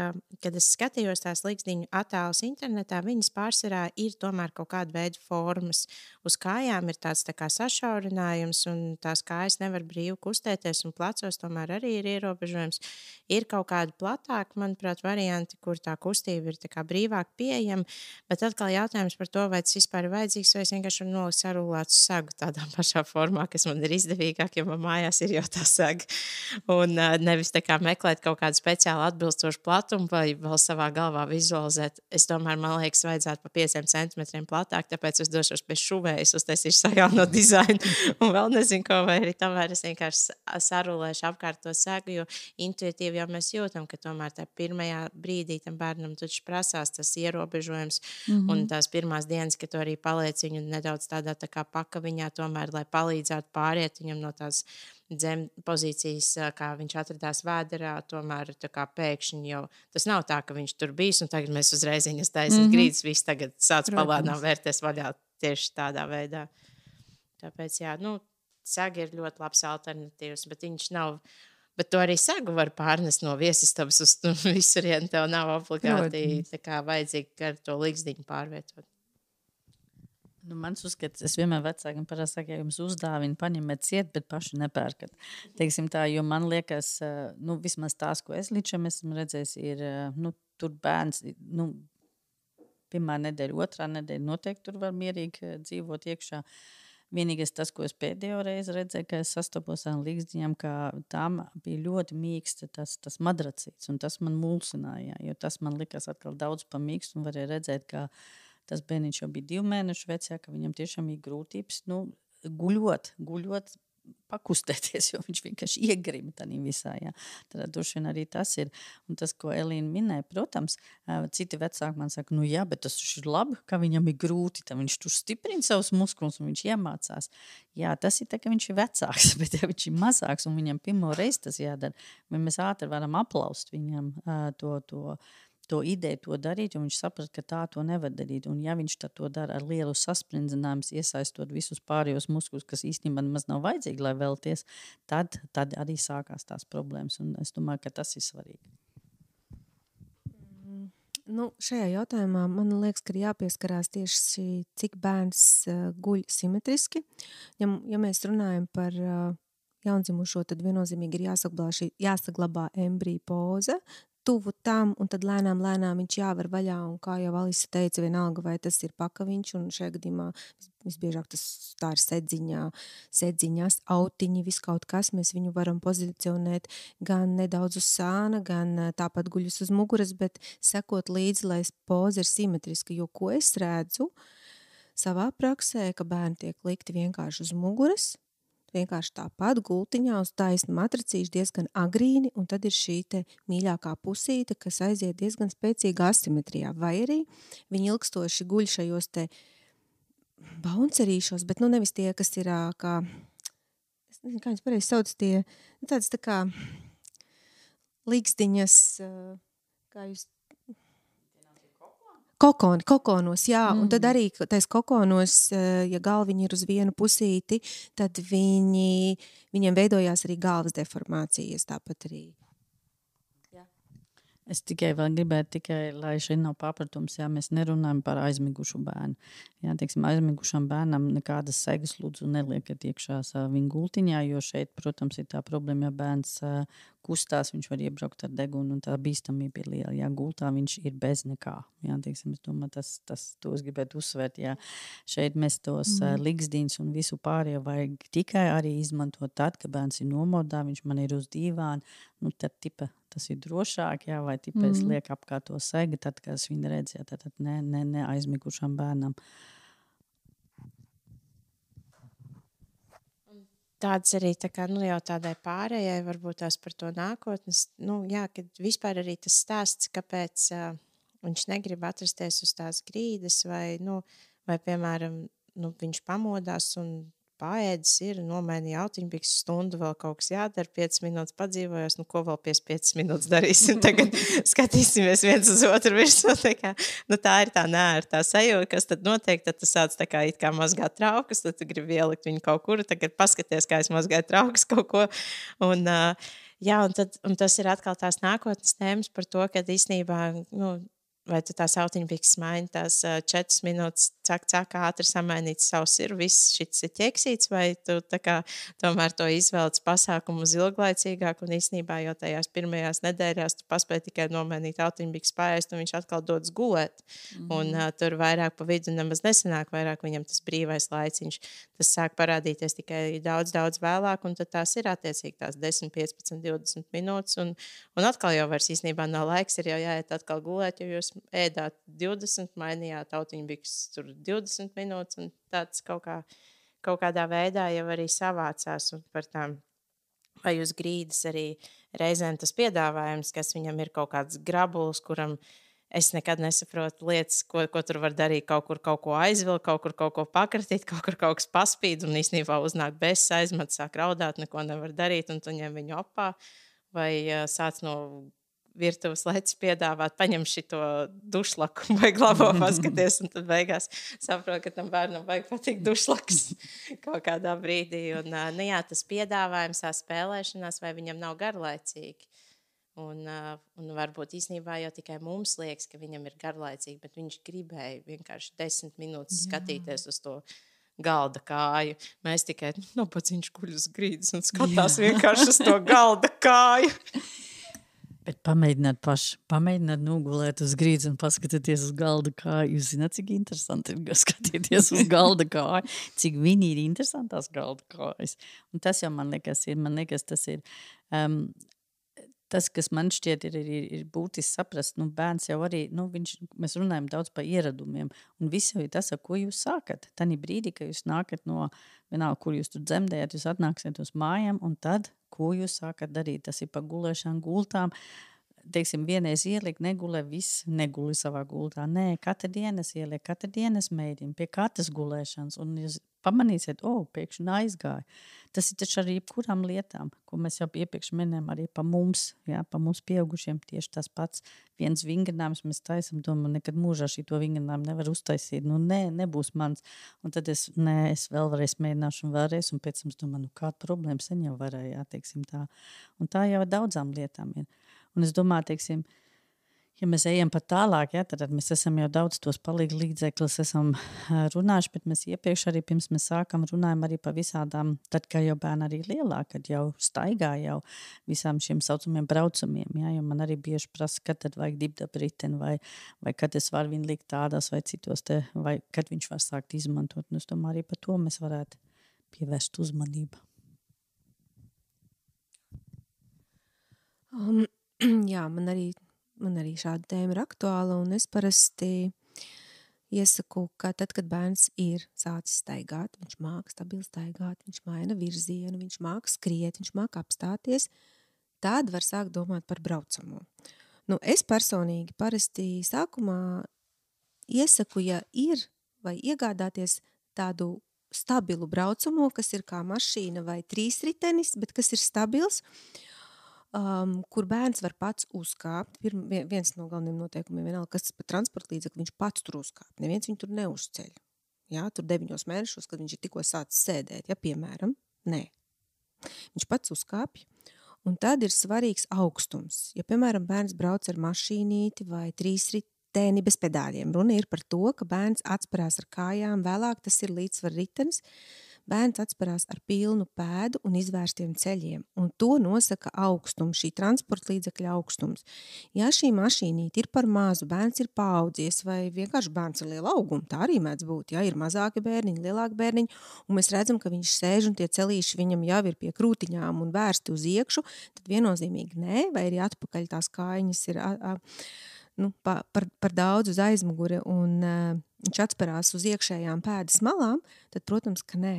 kad es skatījos tās likzdiņu attēlus internetā, viņas pārsvarā ir tomēr kaut kāda veida formas. Uz kājām ir tāds tā kā sašaurinājums, un tās kājas nevar brīvi kustēties, un plecos tomēr arī ir ierobežojums. Ir kaut kādi platāki, manuprāt, varianti, kur tā kustība ir tā kā brīvāk pieejama, bet atkal jautājums par to, vai tas vispār ir vajadzīgs, vai es vienkārši varu nolikt sarulātu sagu tādā pašā formā, kas man ir izdevīgāk, jo man mājās ir jau tā saga. Un nevis tā kā meklēt kaut kādu speciālu atbilstošu platumu vai vēl savā galvā vizualizēt. Es tomēr, man liekas, vajadzētu pa 5 centimetriem platāk, tāpēc es došos pie šuvējas, uztaisīšu sajauno dizainu un vēl nezinu ko, vai arī tomēr es vienkārši sarulēšu apkārt to segu, jo intuitīvi jau mēs jūtam, ka tomēr tā pirmajā brīdī tam bērnam taču prasās tas ierobežojums un tās pirmās dienas, ka tu arī paliec viņu nedaudz tādā tā kā pakaviņā tomēr, lai palīdzētu pāriet viņam no tās zem pozīcijas, kā viņš atradās vēderā, tomēr tā kā pēkšņi jau, tas nav tā, ka viņš tur bijis, un tagad mēs uzreiz viņas taisam grīdas, viss tagad sāc palādām vērties vaļā tieši tādā veidā. Tāpēc, jā, sagi ir ļoti labs alternatīvs, bet viņš nav, bet to arī sagu var pārnest no viesistabas uz visurien, tev nav obligāti tā kā vajadzīgi ar to līgsdiņu pārvietot. Mans uzskats, es vienmēr vecākiem parasti saku, ja jums uzdāvina, paņemiet ciet, bet paši nepērkat. Teiksim tā, jo man liekas, vismaz tās, ko es līdz šim esmu redzējis, ir, tur bērns, pirmā nedēļa, otrā nedēļa, noteikti tur var mierīgi dzīvot iekšā. Vienīgais tas, ko es pēdējo reizi redzēju, ka es sastopos ar līgsdiņām, ka tām bija ļoti mīksta tas madracīts, un tas man mulsināja, jo tas man likās atkal daudz pamīkst, un varēja redzēt, ka tas bērniņš jau bija 2 mēnešu vecā, ka viņam tiešām bija grūtības, guļot, pakustēties, jo viņš vienkārši iegrib tādā visā. Jā. Tad droši vien arī tas ir. Un tas, ko Elīna minēja, protams, citi vecāki man saka, jā, bet tas ir labi, ka viņam ir grūti, tad viņš tur stiprina savus muskulus un viņš iemācās. Jā, tas ir tā, ka viņš ir vecāks, bet ja viņš ir mazāks un viņam pirmo reizi tas jādara, mēs ātri varam aplaust viņam to ideju, to darīt, jo viņš saprast, ka tā to nevar darīt. Un ja viņš to dara ar lielu sasprindzinājums, iesaistot visus pārējos muskulus, kas īstenībā maz nav vajadzīgi, lai vēlties, tad arī sākās tās problēmas. Un es domāju, ka tas ir svarīgi. Šajā jautājumā man liekas, ka ir jāpieskarās tieši cik bērns guļ simetriski. Ja mēs runājam par jaundzimušo, tad viennozīmīgi ir jāsaglabā embrija poza, tuvu tam, un tad lēnām viņš jāver vaļā, un kā jau Alisa teica, vienalga, vai tas ir pakaviņš, un šajā gadījumā visbiežāk tā ir sedziņas, autiņi, viss kaut kas, mēs viņu varam pozicionēt gan nedaudz uz sāna, gan tāpat guļus uz muguras, bet sekot līdzi, lai poza ir simetriska, jo ko es redzu savā praksē, ka bērni tiek likti vienkārši uz muguras, vienkārši tāpat gultiņā uz taisnu matracīšu diezgan agrīni, un tad ir šī te mīļākā pusīte, kas aiziet diezgan spēcīgā asimetrijā, vai arī viņi ilgstoši guļ šajos te bouncerīšos, bet nevis tie, kas ir kā, es nezinu, kā viņas pareizi sauc, tie, tāds tā kā līgsdiņas, kā jūs kokonos, jā, un tad arī tais kokonos, ja galviņi ir uz vienu pusīti, tad viņiem veidojās arī galvas deformācijas, tāpat arī. Es tikai vēl gribētu, lai šeit nav pārpratums, jā, mēs nerunājam par aizmigušu bērnu. Jā, teiksim, aizmigušam bērnam nekādas segas lūdzu neliekat iekšā viņa gultiņā, jo šeit, protams, ir tā problēma, ja bērns kustās, viņš var iebraukt ar degunu, un tā bīstamība ir liela. Jā, gultā viņš ir bez nekā. Jā, teiksim, es domāju, to es gribētu uzsvērt. Jā. Šeit mēs tos ligsdiņus un visu pārējo vajag tikai arī izmantot tad, kad bērns ir nomodā, viņš man ir uz dīvāna, tad tipa tas ir drošāk, jā, vai tipa es lieku apkārt to segu, tad, kad es viņu redzu, jā, tad ne aizmigušam bērnam. Tāds arī tā kā, jau tādai pārējai varbūt tās par to nākotnes, jā, kad vispār arī tas stāsts, kāpēc viņš negrib atrasties uz tās grīdas vai piemēram, viņš pamodās un paēdis ir, nomainīja autiņbikses stundu, vēl kaut kas jādara, 5 minūtes padzīvojos, ko vēl 5 minūtes darīsim, tagad skatīsimies viens uz otru virsmu, tā ir tā nērtā sajūta, kas tad notiek, tad tu sāc tā kā it kā mazgāt traukus, tad tu gribi ielikt viņu kaut kur, tagad paskaties, kā es mazgāju traukus kaut ko, un tas ir atkal tās nākotnes tēmas par to, ka īstenībā, vai tu tās autiņbikses maini tās 4 minūtes cāk, ātri samainīt savus viss šis ir ķeksīts, vai tu tā kā tomēr to izvēlēts pasākumu uz ilglaicīgāk, un īstenībā jau tajās pirmajās nedēļās tu paspēji tikai nomainīt autiņbiks paēst, un viņš atkal dodas gulēt. Un tur vairāk pa vidu nemaz nesanāk, vairāk viņam tas brīvais laiciņš. Tas sāk parādīties tikai daudz vēlāk, un tad tās ir attiecīgi tās 10, 15, 20 minūtes, un atkal jau vairs īstenībā nav laiks, ir jau jāiet atkal gulēt, jo jūs ēdāt 20, mainījāt autiņbiks tur 20 minūtes, un tāds kaut kādā veidā jau arī savācās, un par tām vai uz grīdas arī reizēm tas piedāvājums, kas viņam ir kaut kāds grabulis, kuram es nekad nesaprotu lietas, ko tur var darīt, kaut kur kaut ko aizvilkt, kaut ko pakratīt, kaut kur kaut kas paspīd, un īstenībā uznāk bez aizmat, sāk raudāt, neko nevar darīt, un tu ņem viņu apā, vai sāc no virtuves lecis piedāvāt, paņem šito dušlaku vai glabo paskaties, un tad beigās saprot, ka tam bērnam vajag patikt dušlaks kaut kādā brīdī. Un, jā, tas piedāvājums, tā spēlēšanās, vai viņam nav garlaicīgi. Un varbūt īstenībā jau tikai mums liekas, ka viņam ir garlaicīgi, bet viņš gribēja vienkārši 10 minūtes skatīties uz to galda kāju. Mēs tikai, pats viņš guļ uz grīdas un skatās vienkārši uz to galda kāju. Bet pamēģināt nogulēt uz grīdas un paskatīties uz galda kāju. Jūs zināt, cik interesanti ir skatīties uz galda kāju, cik viņi ir interesantās galda kājas. Un tas jau man liekas, tas ir tas, kas man šķiet ir būtiski saprast. Bērns jau arī, mēs runājam daudz par ieradumiem, un viss jau ir tas, ar ko jūs sākat. Tanī brīdī, ka jūs nākat no vienalga, kur jūs tur dzemdējat, jūs atnāksiet uz mājām, un tad ko jūs sākat darīt? Tas ir par gulēšanu gultām. Teiksim, vienreiz ieliek, negulē, viss neguli savā gultā. Nē, katru dienu es ieliek, katru dienu es mēģinu pie katras gulēšanas. Un jūs pamanīsiet, pēkšņi aizgāja. Tas ir taču arī jebkurām lietām, ko mēs jau iepriekš minējām arī pa mums, pa mums pieaugušiem tieši tas pats. Viens vingrinājums mēs taisam, domāju, nekad mūžā šito vingrinājumu nevar uztaisīt. Nebūs mans. Un tad es vēlreiz mēģināšu un vēlreiz, un pēc tam domāju, kāda problēma sen jau varēja, teiksim tā. Un tā jau daudzām lietām ir. Un es domāju, teiksim, ja mēs ejam pat tālāk, tad mēs esam jau daudz tos palīgu līdzekļus esam runājuši, bet mēs iepriekš arī pirms mēs sākam runājam arī par visādām, tad, kā jau bērni arī lielāk, kad jau staigā jau visām šiem saucamiem braucamiem, jo man arī bieži prasa, kad tad vajag dibdabriteni vai kad es varu viņu likt tādās vai citos te, vai kad viņš var sākt izmantot. Un es domāju, arī par to mēs varētu pievērst uzmanību. Jā, man arī šāda tēma ir aktuāla, un es parasti iesaku, ka tad, kad bērns ir sācis staigāt, viņš māk stabili staigāt, viņš maina virzienu, viņš māk skriet, viņš māk apstāties, tad var sākt domāt par braucamo. Es personīgi parasti sākumā iesaku, ja ir, vai iegādāties tādu stabilu braucamo, kas ir kā mašīna vai trīsritenis, bet kas ir stabils, kur bērns var pats uzkāpt. Viens no galveniem noteikumiem vienalga, kas par transporta līdzekli, viņš pats tur uzkāpt. Neviens viņu tur neuzceļ. Tur 9 mēnešos, kad viņš ir tikko sācis sēdēt, piemēram, nē. Viņš pats uzkāpj, un tad ir svarīgs augstums. Ja, piemēram, bērns brauc ar mašīnīti vai trīsriteni bez pedāļiem, runa ir par to, ka bērns atsparās ar kājām, vēlāk tas ir līdzsvar ritenis, bērns atsparās ar pilnu pēdu un izvērstiem ceļiem, un to nosaka augstums, šī transporta līdzekļa augstums. Ja šī mašīnīte ir par mazu, bērns ir paaudzies, vai vienkārši bērns ir liela auguma, tā arī mēdz būt, ir mazāki bērniņi, lielāki bērniņi, un mēs redzam, ka viņš sēž un tie celīši viņam jau ir pie krūtiņām un vērsti uz iekšu, tad viennozīmīgi nē, vai arī atpakaļ tās kājiņas ir par daudz uz aizmuguri, un viņš atsparās uz iekšējām pēdas malām, tad, protams, ka nē.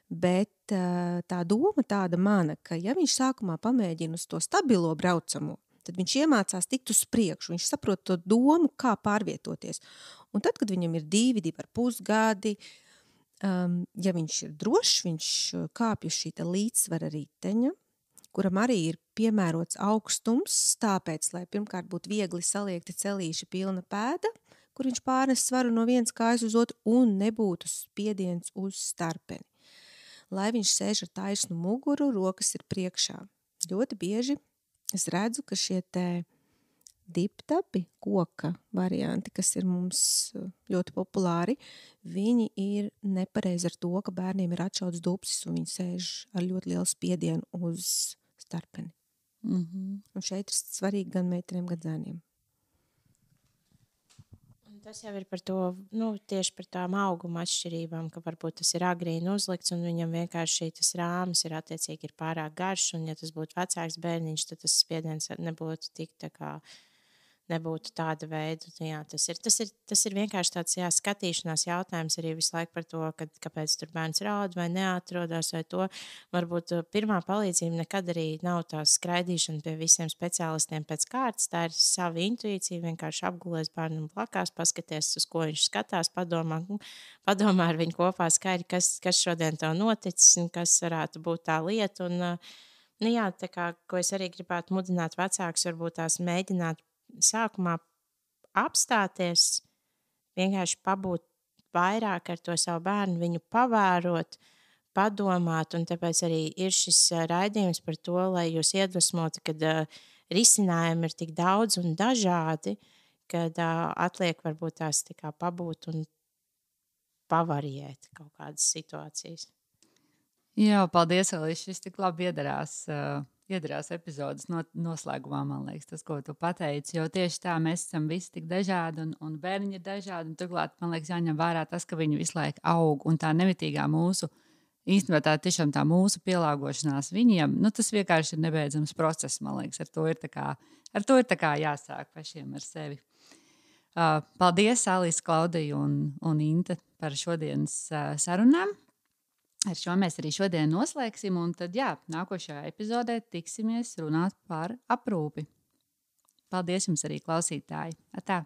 Bet tā doma tāda mana, ka ja viņš sākumā pamēģina uz to stabilo braucamo, tad viņš iemācās tikt uz priekšu, viņš saprot to domu, kā pārvietoties. Un tad, kad viņam ir 2,5 gadi, ja viņš ir drošs, viņš kāpj uz šī līdzsvara riteņa, kuram arī ir piemērots augstums, tāpēc, lai pirmkārt būtu viegli saliekti celīši pilna pēda, kur viņš pārnes svaru no vienas kājas uz otru un nebūtu spiediens uz starpeni. Lai viņš sēž ar taisnu muguru, rokas ir priekšā. Ļoti bieži es redzu, ka šie te diptapi, koka varianti, kas ir mums ļoti populāri, viņi ir nepareizi ar to, ka bērniem ir atšauts dupsis un viņi sēž ar ļoti lielu spiedienu uz starpeni. Un šeit ir svarīgi gan meitenēm, gan zēniem. Tas jau ir par to, tieši par tām auguma atšķirībām, ka varbūt tas ir agrīni uzlikts un viņam vienkārši tas rāmis ir attiecīgi ir pārāk garš, un ja tas būtu vecāks bērniņš, tad tas spiediens nebūtu tik tā kā, nebūtu tāda veida. Jā, tas ir vienkārši tāds skatīšanās jautājums arī visu laiku par to, kāpēc tur bērns raud vai neatrodās vai to. Varbūt pirmā palīdzība nekad arī nav tā skraidīšana pie visiem speciālistiem pēc kārtas. Tā ir sava intuīcija, vienkārši apgulēs bērnam blakās, paskaties, uz ko viņš skatās, padomā ar viņu kopā skaidri, kas šodien tev noticis un kas varētu būt tā lieta. Un, jā, tā kā, ko es arī gribētu mudināt vecākus, varbūt tās mēģināt sākumā apstāties, vienkārši pabūt vairāk ar to savu bērnu, viņu pavērot, padomāt, un tāpēc arī ir šis raidījums par to, lai jūs iedvesmotu, kad risinājumi ir tik daudz un dažādi, kad atliek varbūt tās tā kā pabūt un pavariēt kaut kādas situācijas. Jā, paldies, Elīze. Šis tik labi iedarās epizodes noslēgumā, man liekas, tas, ko tu pateici, jo tieši tā mēs esam visi tik dažādi un bērni ir dažādi, un turklāt, man liekas, jāņem vērā tas, ka viņi visu laiku aug, un tā nemitīgā īstenībā tā tiešām tā mūsu pielāgošanās viņiem, tas vienkārši ir nebeidzams process, man liekas, ar to ir tā kā jāsāk pašiem ar sevi. Paldies, Alise, Klaudija un Inte par šodienas sarunām. Ar šo mēs arī šodien noslēgsim, un tad, nākošajā epizodē tiksimies runāt par aprūpi. Paldies jums arī, klausītāji! Atā!